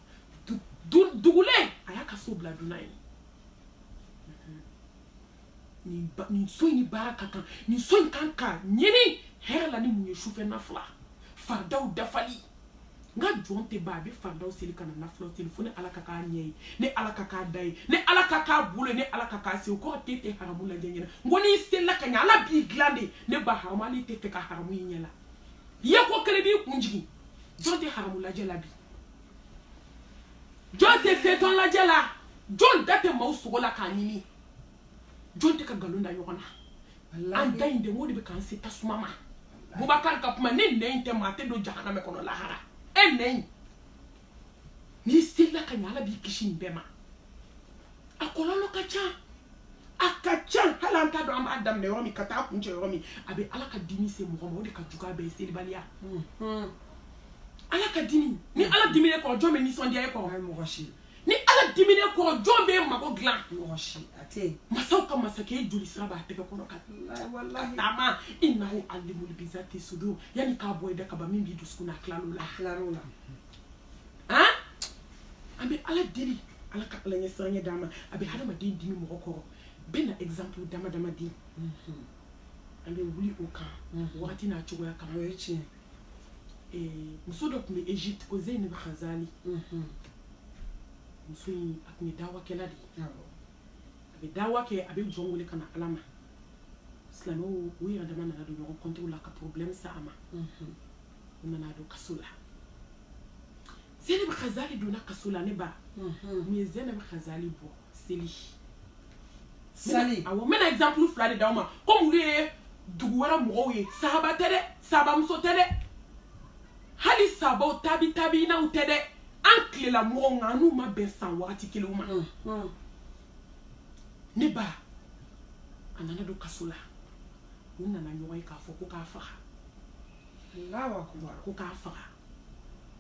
dugulen a y'a ka so bila dunna ye nin so in ni baara ka kan nin so in kan ka ɲini hɛrɛ la ni mun ye sufɛ nafila faridaw dafali n ka jɔn tɛ ban a bɛ faridaw seli ka na nafilaw seli fo ni ala ka k'a ɲɛ ye ni ala ka k'a da ye ni ala ka k'a bolo ye ni ala ka k'a se o kɔrɔ k'e tɛ haramu lajɛ ɲɛna n ko n'i selila ka ɲɛ ala b'i dilan de ne ba haramu hali tɛ fɛ ka haramu i ɲɛ la ye ko kelen b'i kun jigin jɔn tɛ haramu lajɛ la bi jɔn tɛ fɛntɔn lajɛ la jɔn da tɛ maaw sogo la k'a ɲini jɔn tɛ ka nkalon da ɲɔgɔn na an da in de o de bɛ k'an se tasuma ma Bubakar ka kuma ne nɛn tɛ maa tɛ don jahanama kɔnɔ lahara e nɛn n'i selila ka ɲɛ ala b'i kisi nin bɛɛ ma a kɔlɔlɔ ka ca hali an t'a dɔn an b'a daminɛ yɔrɔ min ka taa kuncɛ yɔrɔ min a bɛ ala ka dimi se mɔgɔ ma o de ka jugu a bɛɛ ye selibaliya ala ka dimi ni ala dimi ne kɔrɔ jɔn bɛ nisɔndiya e kɔrɔ ni ala dimi ne kɔrɔ jɔn bɛ mago dilan masaw ka masakɛ joli sira b'a tɛgɛ kɔnɔ ka taama innahu alimul bizati sudur yanni k'a bɔ i da kaba min b'i dusukun na tilal'o la an bɛ ala deli ala ka ala ɲɛ siran ɲɛ d'a ma a bɛ hadamaden dimi mɔgɔ kɔrɔ bɛ na exemple dama dama di an bɛ wuli o kan wagati n'a cogoya kan o ye tiɲɛ muso dɔ tun bɛ Egypte ko Zeynab Khazali muso in a tun ye dawakɛla de ye a bɛ dawa kɛ a bɛ jɔn wele ka na ala ma silamɛw u yɛrɛ dama nana don ɲɔgɔn kɔntiw la ka problème sa a ma u nana don kaso la Zeynab Khazali donna kaso la ne ba mun ye Zeynab Khazali bɔ seli awɔ n bɛna exemple fila de d'aw ma comme olu ye dugu wɛrɛ mɔgɔw ye sahaba tɛ dɛ sahabamuso tɛ dɛ hali sahabaw tabiinaw tɛ dɛ an tilela mɔgɔw nka an n'u ma bɛn san wagati kelenw ma ne ba a nana don kaso la u nana ɲɔgɔn ye k'a fɔ ko k'a faga ko k'a faga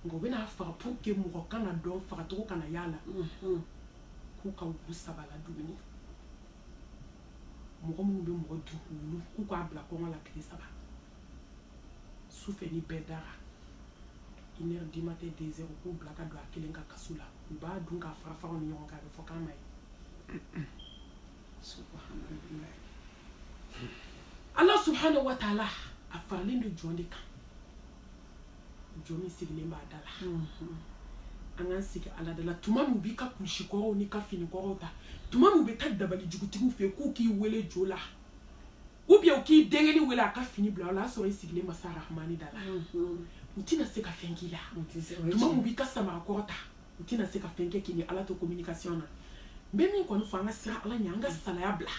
nka u bɛna faga pour que mɔgɔ kana dɔn fagacogo kana y'a la k'u ka wulu 3 la dumuni mɔgɔ minnu bɛ mɔgɔ dun wulu k'u k'a bila kɔngɔ la tile 3 sufɛ ni bɛɛ dara 1h du matin 2h k'u bila ka don a kelen ka kaso la u b'a dun k'a fara faraw ni ɲɔgɔn kan a bɛ fɔ k'a ma ye ala subhanahu wa ta'ala a faralen don jɔn de kan jɔn min sigilen b'a da la an k'an sigi ala da la tuma min b'i ka kulusi kɔrɔw ni ka fini kɔrɔw ta tuma min bɛ taa dabali jugutigiw fɛ k'u k'i wele jo la ou bien u k'i denkɛni wele a ka fini bila o la a sɔrɔ i sigilen masa rahamani da la u tɛna se ka fɛn k'i la tuma min b'i ka samara kɔrɔ ta u tɛna se ka fɛn kɛ k'i ni ala to communication na n bɛ min kɔni fɔ an ka siran ala ɲɛ an ka salaya bila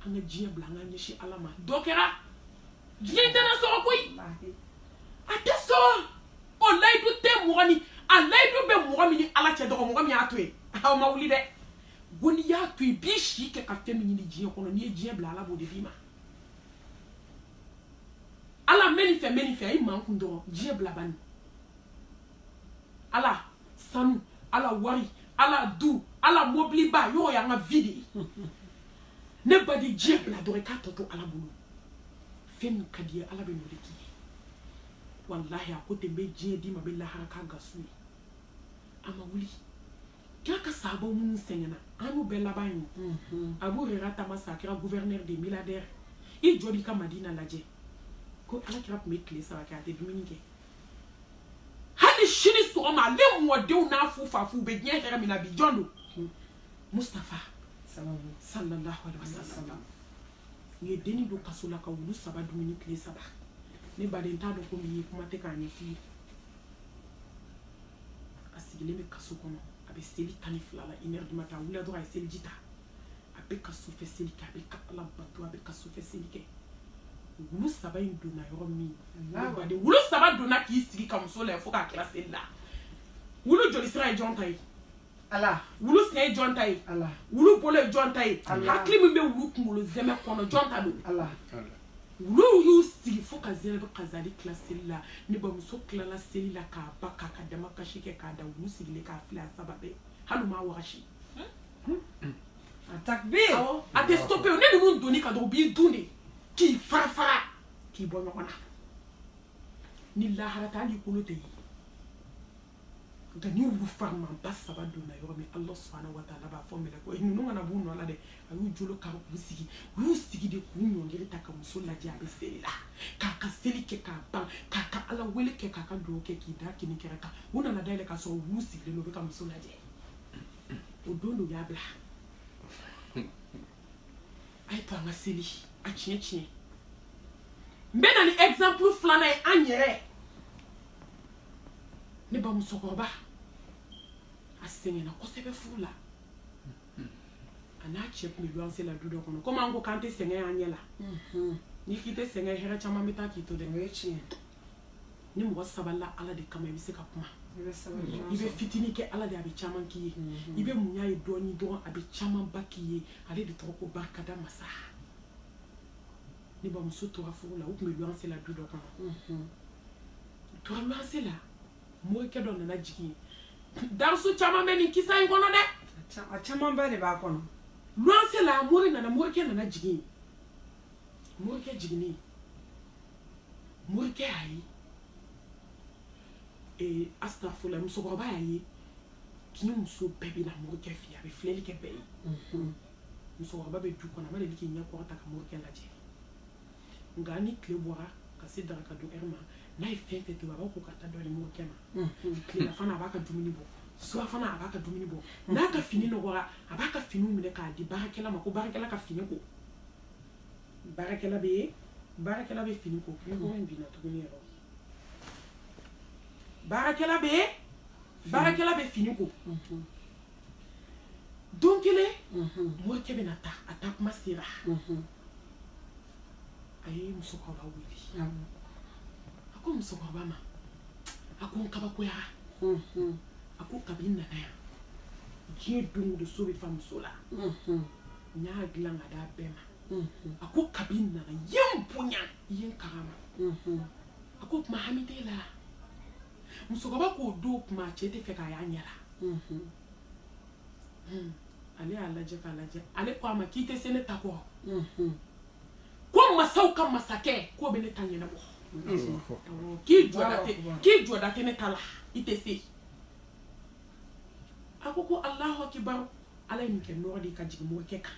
an ka diɲɛ bila an ka ɲɛsin ala ma dɔ kɛra diɲɛ tɛna sɔrɔ koyi a tɛ sɔrɔ o layidu tɛ mɔgɔ ni a layidu bɛ mɔgɔ min ni ala cɛ dɔgɔ mɔgɔ min y'a to yen aw ma wuli dɛ ko n'i y'a to yen b'i si kɛ ka fɛn min ɲini diɲɛ kɔnɔ n'i ye diɲɛ bila ala b'o de d'i ma ala n bɛ nin fɛ a ye maa kun dɔrɔn diɲɛ bila bani ala sanu ala wari ala du ala mobiliba yɔrɔ y'an ka vie de ye ne ba di diɲɛ bila dɔrɔn i k'a tɔ to ala bolo fɛn min ka di ye ala bɛ n'o de k'i ye wallahi a ko ten n bɛ diɲɛ d'i ma n bɛ lahara k'a gasu ye a ma wuli k'a ka sahabaw minnu sɛgɛnna an y'u bɛɛ laban ye Abu Huraira taama sa a kɛra gouverneur des milliardaires i jɔ b'i ka Madina lajɛ ko alakira tun bɛ tile 3 kɛ a tɛ dumuni kɛ hali sini sɔgɔma ale mɔdenw n'a fu fafu bɛ diɲɛ hɛrɛ min na bi jɔn don Mustafa sallallahu alaihi wasallam u ye denni don kaso la ka wulu 3 dumuni tile 3 ne baden t'a dɔn ko min ye kuma tɛ k'a ɲɛf'i ye a sigilen bɛ kaso kɔnɔ a bɛ seli 12 la 1h du matin a wulila dɔrɔn a ye seliji ta a bɛ ka sufɛ seli kɛ a bɛ ka ala bato a bɛ ka sufɛ seli kɛ wulu 3 in donna yɔrɔ min wulu 3 donna k'i sigi ka muso lajɛ fo k'a kɛra seli la wulu joli sira ye jɔn ta ye ala wulu sen ye jɔn ta ye ala wulu bolo ye jɔn ta ye hakili min bɛ wulu kunkolo zɛmɛ kɔnɔ jɔn ta don ala wulu y'u sigi fo ka Zeynab Khazali tila seli la ne bamuso tilala seli la k'a ba k'a ka dama kasi kɛ k'a da wulu sigilen k'a fili a 3 bɛɛ hali u m'a wagasi a takbir awɔ a tɛ stoppé ne ninnu donni ka dɔrɔn u b'i dun de k'i fara fara k'i bɔ ɲɔgɔn na ni lahara ta hali kolo tɛ ye gani wu farma basa ba dona yoro mi Allah subhanahu wa ta'ala ba fo mele ko inu ngana bu no la de ayu jolo ka ku sigi de ku nyongere ta ka muso la ja be sela ka seli ke ka ban ka ala wele ke ka do ke ki da kini kera ka una na dai ka so wu sigi de no be ka muso la je o dondo ya bla ay pa ma seli a chien mbena ni exemple flana e anyere ne ba musokoroba asengena kosebe fula ana chep mi luanse la dudo kono koma ngo kante senge anyela ni kite senge hera chama mita kito de wechi ni mo sabala ala de kama bise ka kuma ibe fitini ke ala de abi chama ki ibe munya e doni don abi chama baki ale de troko barkada masa ni ba musoto afula u mi luanse la dudo kono to luanse la mo ke don na jigi darsu chama be ni kisa ngono de chama ba de ba kono luanse la mo na mo ke na jigi mo ke jigini mo ke ai e astafula musokoroba yayi kinyi muso bebi na mo ke fi abi fleli ke bei musokoroba be du kona ma de ki nya ko ta ka mo ke la je ngani klebora ka sidara ka do erma na ifefe to baba ko kata do ni mo ke ma kle fana ba ka dumini bo so fana ba ka dumini bo na ka fini no gora aba ka fini mu ne ka di barakela ma ko barakela ka fini ko barakela be fini ko ko en bina to ni ro barakela be fini ko donc ele mo ke be na ta attaque masira ay musokoroba wili ako musokoroba ma ako nkaba ko ya ako kabinna na ya je dungu de sobe fam sola nya glanga da bema ako kabinna na yempunya yin karama ako mahamidela musokoroba ko do kuma chete fe ka ya nyala ale alaje ale kwa makite sene tako ko masau kan masake ko bene tanyena bo ki joda te ne tala itese akoko Allahu akbar ala ni ke nodi ka jigi mo ke ka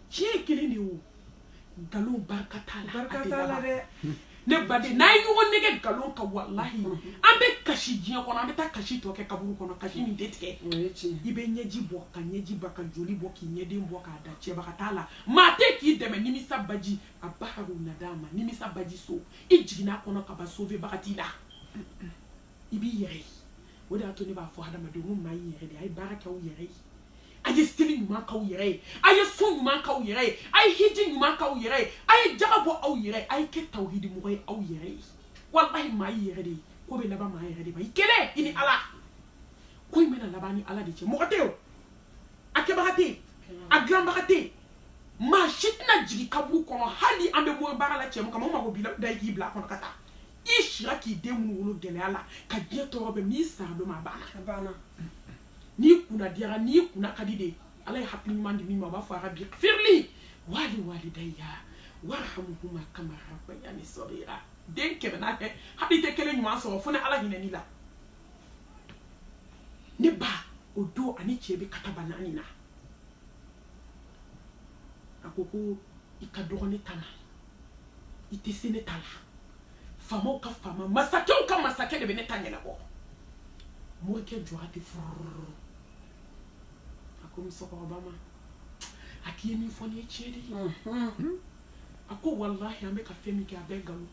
ci kilini wo galon barkatala de ne bade na yi wonne ke galon ka wallahi ambe kashi jiya kono ambe ta kashi to ke kaburu kono kashi mi detike ibe nyeji bo ka nyeji baka joli bo ki nyede bo ka da che baka tala ma te ki deme ni misabaji abaharu nadama ni misabaji so ijigina kono ka ba sauver bakatila ibi yere woda to ne ba fo hada ma do mun mai yere de ay baraka u yere ay stili ma ka u yere ay sun ma ka u yere ay hiji ma ka u yere ay jabo au yere ay ke tawhid mo ay au yere wallahi ma yere de ko be laba ma yere de ba ikele ini ala ko mena laba ni ala de che mo kateo akebakate aglambakate ma shitna jigi kabu kono hali ambe mo barala che mo kama mo bila dai gibla kono kata ishira ki demu wolo gele ala ka je to be mi sa do ma bana ni kuna diara ni kuna kadide ala hakli mandi mi ma ba fa rabbi firli wali dayya warhamhuma kama rabbayani saghira den ke na he hadite kele nyuma so fo na ala hinani la ne ba odo ani chebe katabana ni na akoko ikadorone tana itesene tala famo ka fama masake de benetanya na bo mo ke joate fur akom sokoroba ma akiyemi foni chedi ako wallahi ambe ka femi ke abegalo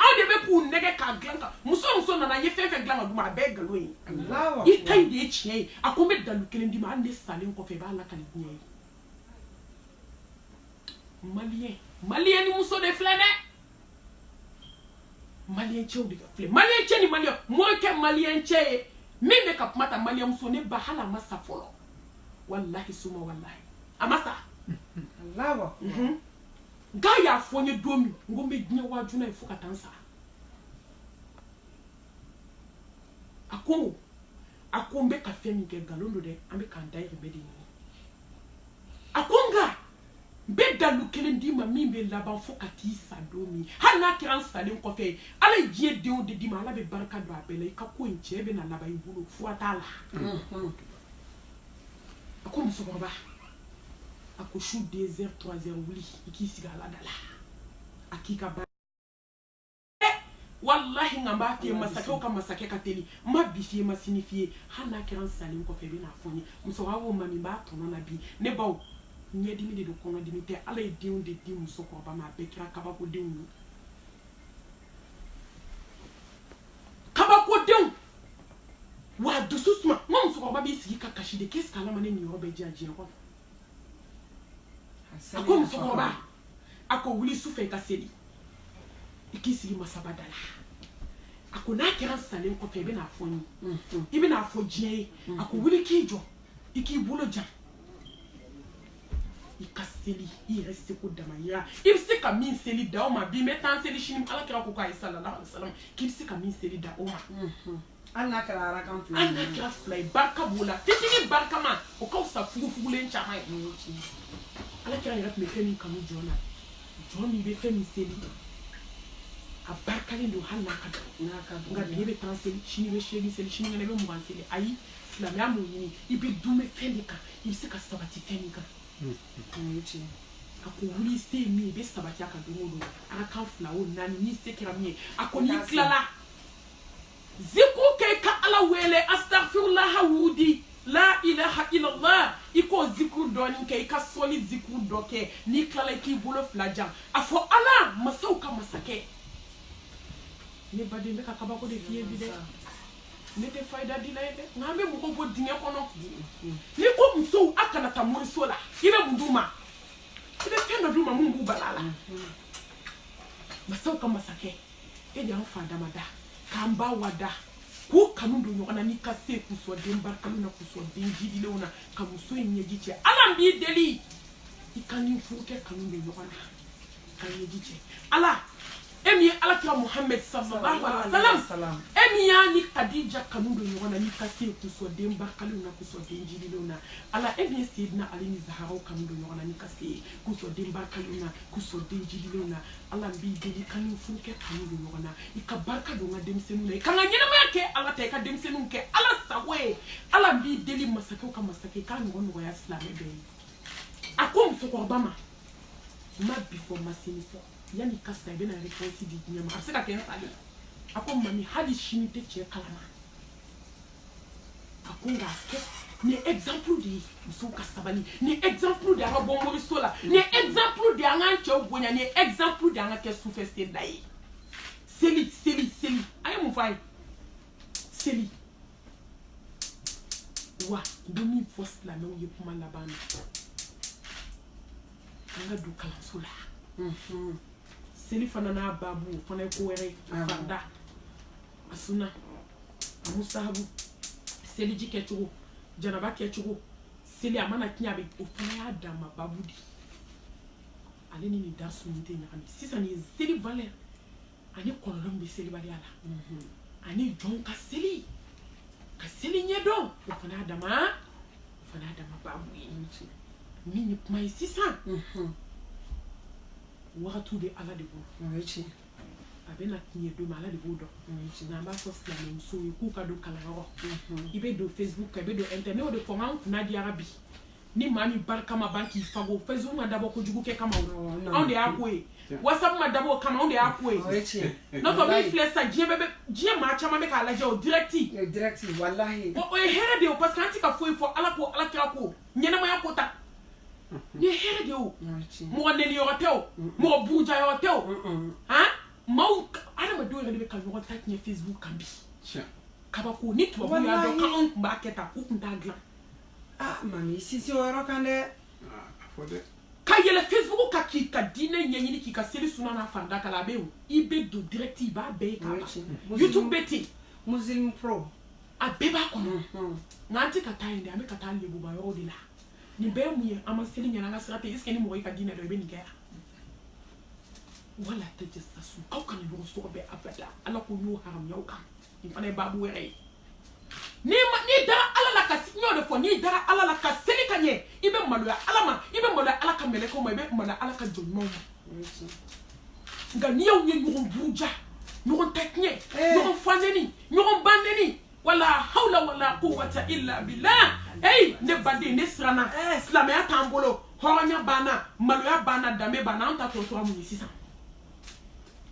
ade be ku nege ka glanka muso na ye fefe glanga duma abegalo yi Allah itai de chie ako me dalu kelendi ma ande salen ko fe ba la kan nye malien ni muso de flene malien che odi ka fle malien che ni malien mo ke malien che meme ka mata malien muso ne ba hala masa folo wallahi suma wallahi amasa Allah gaya fonye domi ngombe gnya wajuna ifuka tansa akombe ka femi ke galondo de ambe kan dai remedi ni akonga be be dalu kelen di ma min be laban fo ka ti sa do mi hal n'a kɛra salen kɔfɛ ala ye diɲɛ denw de di ma ala be barika don a bɛɛ la i ka ko in cɛ bɛ na laban i bolo fo t'a la a ko musokɔrɔba a ko su 2h 3h wuli i k'i sigi ala da la a k'i ka wallahi nga b'a f'i ye masakɛw ka masakɛ ka teli ma bi f'i ye ma sini f'i ye hali n'a kɛra salen kɔfɛ i bɛ n'a fɔ n ye musokɔrɔba ko mami b'a tɔnɔ na bi ne baw ɲɛdimi de don kɔnɔdimi tɛ ala ye denw de di musokɔrɔba ma a bɛɛ kɛra kabakodenw ye kabakodenw wa dusu suma n ka musokɔrɔba b'i sigi ka kasi de qu'est-ce qu'ala ma ne nin yɔrɔ bɛɛ diyan diɲɛ kɔnɔ a ko musokɔrɔba a ko wuli su fɛ i ka seli i k'i sigi masaba da la a ko n'a kɛra salen kɔfɛ i bɛ n'a fɔ n ye i bɛ n'a fɔ diɲɛ ye a ko wuli k'i jɔ i k'i bolo jan i ka seli i yɛrɛ seko dama yira i bɛ se ka min seli da o ma bi n bɛ taa seli sini ala kɛra ko k'a ye sallallahu alaihi wa sallam k'i bɛ se ka min seli da o ma hali n'a kɛra arakan fila hali n'a kɛra fila ye barika b'o la fitinin barika ma o ka fisa fugufugulen caman ye ala kɛra yɛrɛ tun bɛ fɛn min kanu jɔn na jɔn min bɛ fɛn min seli a barikalen don hali n'a ka dɔn nka bi e bɛ taa seli sini bɛ seegin seli sini kɛnɛ i bɛ mugan seli ayi silamɛya m'o ɲini i bɛ dun bɛ fɛn de kan i bɛ se ka sabati fɛn min kan a ko wuli se ye min ye i bɛ sabati a kan don o don a ka kan 2 o 4 n'i se kɛra min ye a ko n'i tilala ziku kɛ i ka ala wele astaghfirullah wudi la ilaha illallah i k'o zikuru dɔɔni kɛ i ka sɔli zikuru dɔ kɛ n'i tilala i k'i bolo 2 jan a fɔ ala masaw ka masakɛ ne baden n bɛ ka kabako de f'i ye bi dɛ ne tɛ fayida di la ye dɛ nka an bɛ mɔgɔw bɔ dingɛ kɔnɔ n'i ko musow a kana taa moriso la i bɛ mun d'u ma i bɛ fɛn dɔ d'u ma mun b'u bala la masaw ka masakɛ e de y'an fa damada k'an ba wada k'u kanu don ɲɔgɔn na n'i ka se k'u sɔn den barikaliw na k'u sɔn den jidilenw na ka muso in ɲɛji cɛ ala b'i deli i ka nin furukɛ kanu don ɲɔgɔn na ka ɲɛji cɛ ala e min ye alakira muhammed sallallahu alaihi wasallam e min y'a ni kadija kanu don ɲɔgɔn na n'i ka se k'u sɔn den barikaliw na k'u sɔn den jidilenw na ala e min ye seyidina ali ni zaharaw kanu don ɲɔgɔn na n'i ka se k'u sɔn den barikaliw na k'u sɔn den jidilenw na ala b'i deli ka nin furukɛ kanu don ɲɔgɔn na i ka barika don n ka denmisɛnninw na i ka n ka ɲɛnamaya kɛ ala ta i ka denmisɛnninw kɛ ala sago ye ala b'i deli masakɛw ka masakɛ i k'a ɲɔgɔn nɔgɔya silamɛ bɛɛ ye a ko musokɔrɔba ma ma bi fɔ ma sini fɔ yanni ka sa i bɛna réponse di diɲɛ ma a bɛ se ka kɛ n salen a ko mami hali sini tɛ cɛ kalama a ko nka kɛ nin exemple de ye musow ka sabali nin exemple de an ka bɔ moriso la nin exemple de an k'an cɛw bonya nin exemple de an ka kɛ sufɛ senda ye seli seli seli a ye mun fɔ a ye seli wa n bɛ min fɔ silamɛw ye kuma laban na an ka don kalanso la seli fana n'a babu o fana ye ko wɛrɛ ye a farida a sunna a musahabu seliji kɛcogo janaba kɛcogo seli a mana tiɲɛ a bɛ o fana y'a dan ma babu de ale ni nin darsu nin tɛ ɲagami sisan nin ye seli valeur ani kɔlɔlɔ min bɛ selibaliya la ani jɔnw ka seli ɲɛdɔn o fana y'a dama babu ye min ye kuma ye sisan wagatiw bɛ ala de bolo a bɛ na tiɲɛ don min ala de b'o dɔn nka an b'a fɔ silamɛmusow ye k'u ka don kalanyɔrɔ i bɛ don facebook kan i bɛ don internet ne y'o de fɔ n k'an kunna diyara bi ni maa min barika ma ban k'i fago facebook ma dabɔ kojugu kɛ kama o anw de y'a ko ye whatsapp ma dabɔ o kama anw de y'a ko ye n'o tɛ min filɛ sisan diɲɛ maa caman bɛ k'a lajɛ o directi wallahi o ye hɛrɛ de ye parce que an tɛ ka foyi fɔ ala ko alakira ko ɲɛnamaya ko ta ni hɛrɛ de ye o mɔgɔ neniyɔrɔ tɛ o mɔgɔ burujayɔrɔ tɛ o maaw adamadenw yɛrɛ de bɛ ka ɲɔgɔn ta tiɲɛ facebook kan bi kabako ni tubabu y'a dɔn k'anw tun b'a kɛ tan u tun t'a dilan mami sisi o yɔrɔ kan dɛ ka yɛlɛ facebook kan k'i ka diinɛ ɲɛɲini k'i ka seli suna n'a farida kala a bɛ yen i bɛ don direct i b'a bɛɛ ye k'a ban youtube bɛ ten muslim pro a bɛɛ b'a kɔnɔ nka an tɛ ka taa yen dɛ an bɛ ka taa lebuba yɔrɔ de la nin bɛɛ ye mun ye an ma seli ɲɛna an ka sira tɛ est ce que ni mɔgɔ y'i ka diinɛ dɔn i bɛ nin kɛ yan wala tajassasu aw kana ɲɔgɔn sɔgɔ bɛɛ abada ala ko y'o haramuya aw kan nin fana ye baabu wɛrɛ ye n'i dara ala la ka sinyo de fo ni dara ala la ka seli ka nye ibe maloya ala ma ibe maloya ala ka meleko ma ibe maloya ala ka jonyo ma nga ni yow nye ñugon buja ñugon teknye ñugon faneni ñugon bandeni wala hawla wala quwwata illa billah hey ne badi ne srana islamia tambolo horonya bana maloya bana dame bana anta to to amu sisa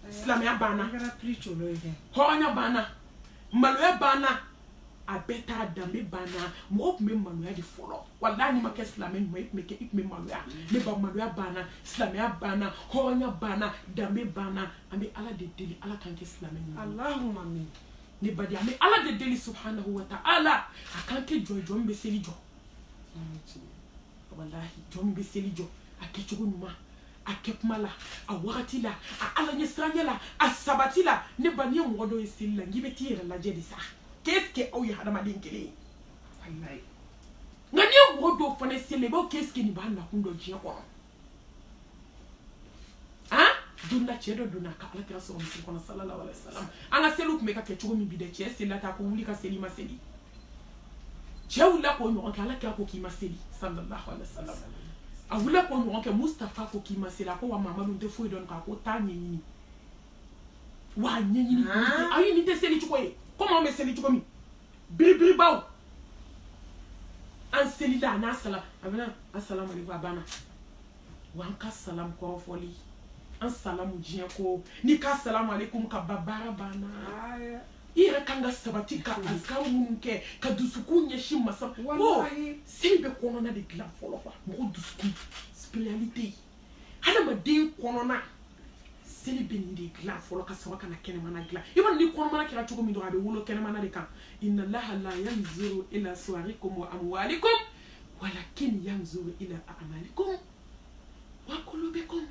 islamia bana horonya bana maloya bana abeta dame bana mo me maloya di folo wala ni make islamia mo make ik me maloya ne ba maloya bana islamia bana horonya bana dame bana ambi ala de deli ala kan ke islamia Allahumma amin ni badi ame ala de deli subhanahu wa ta'ala akanke jojo mbe seli jo wallahi jo mbe seli jo akechugo numa akepmala a wakati la a ala nyesranya la a sabati la ne bani ngodo esili la ngibe tire la jedi sa qu'est-ce que au ya hada madinkele wallahi ngani ngodo fone sele bo qu'est-ce que ni bana kundo jia ko dunna chedo dunna ka ala kira so musu kono sallallahu alaihi wasallam anga selu kumeka ke chugo mi bide che sela ta ko wuli ka seli maseli chewula ko no ka ala kira ko ki maseli sallallahu alaihi wasallam a wula ko no ke mustafa ko ki masela ko wa mama lu de fo don ka ko ta nyini wa nyini ayi ni te seli chugo e comment me seli chugo mi biri baw an seli da na sala abana assalamu alaikum abana wa an ka salam ko foli assalamu jiako ni ka assalamu alaikum ka babara bana ira kanga sabati ka azkaru munke ka dusuku nyeshi masa wallahi simbe konona de gla folo kwa mo dusuku spiritualité hana ma de konona selibe ndi gla folo ka sawa kana kene mana gla iban ni konona mana kira chuko mi do abe wulo kene mana de kan inna allaha la yanzuru ila suwarikum wa amwalikum walakin yanzuru ila a'malikum wa qulubikum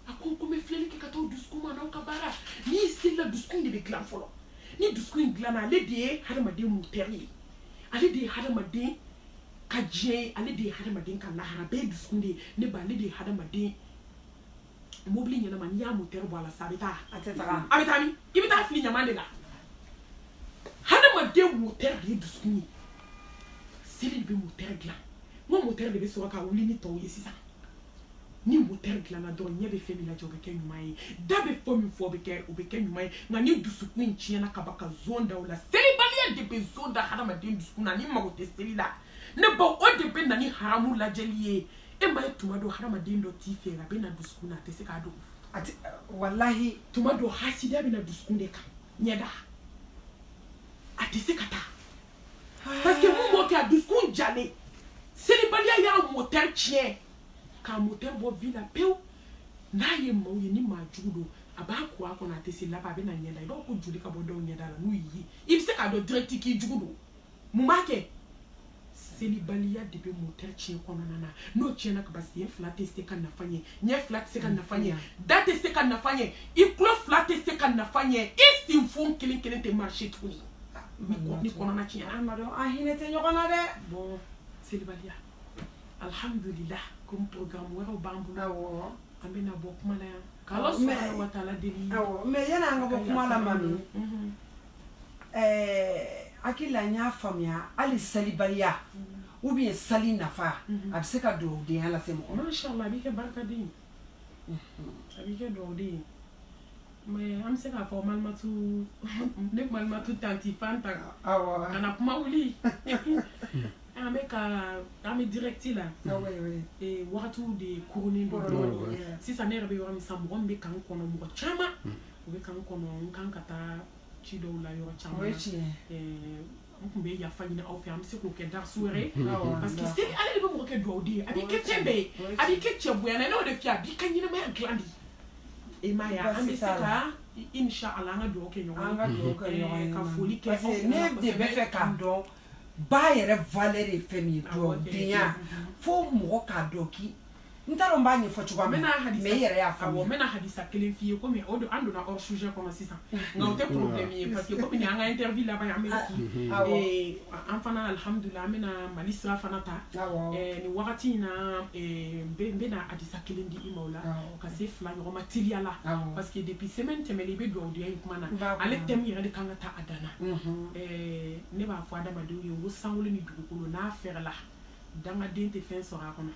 akon ko me fleli ke kato dusku mana o kabara ni stilla dusku ndi be glan folo ni dusku nglana le de hada ma de muteri ale de hada ma de kaje ale de hada ma de kan lahara be dusku ndi ne ba le de hada ma de mobli nyana man ya muteri bo ala sabita ateta abita mi ibita fili nyama de la hada ma de muteri dusku ni sili be muteri glan mo muteri be so ka wuli ni to yesisa ni moteur glana do nyebe femi la jobe ke nyumai dabe fomi fo be ke nyumai na ni dusu queen chiena kabaka zonda wala celibalia de be zonda hada ma de dusu na ni mago te selila ne ba o de be na ni haramu la jelie e ma tuma do hada ma de ndo tife ga be na dusu na te se ka do ati wallahi tuma do hasida be na dusu de ka nyeda ati se kata parce que mon mo ka dusu jale celibalia ya moteur chien ka moteur bo vila peu na ye mo ye ni majudo abako ako na tesi la ba be na nyenda ido ko juli ka bodo nyenda la nuyi ibse ka do direct ki jugudo mumake celibalia de be moteur chien kono nana no chien na ka basi flat se kan nafanye nye flat se kan nafanye date se kan nafanye iklo flat se kan nafanye isim fon kilin te marché tuni ni kono na chien amado ahinete nyokona de bon celibalia alhamdulillah comme programme wero bambu awo amena bokuma la kala subhanahu wa ta'ala deli awo me yana nga bokuma la mami akila nya famia ali salibaria ou bien sali nafa abseka do de ala semo mashallah bi ke barka din abi ke do de mais am se ka formal matu nek mal matu tanti fanta awo kana kuma wuli ame directi là et watu de couronner si ça n'est pas un sambo be kan kono mo chama be kan kono kan kata chido la yo chama be ya fanyina au fi am se ko ke dar soirée parce que c'est allez be mo ke do di abi ke tembe abi ke chebu ya na no de fi abi kan yina ma glandi e ma ya ame se ka inshallah nga do ke nyo ka foli ke ne de be fe kan do ba yere valeur femi do dia fo mo ka doki ntaro mba ni fo chuba me yere ya fa awo mena hadisa kelen fiye ko me odo ando na hors sujet comme ça nga te problème parce que comme ni anga interview là ba ya me et enfana alhamdulillah mena malisra fanata ni wakati na be na hadisa kelen di imola ka se fla yo matilia la parce que depuis semaine temeli be do audio kuma na ale tem yere de kanga ta adana ne ba fo adama do yo sanwole ni dugukolo na faire la danga dente fin sera kono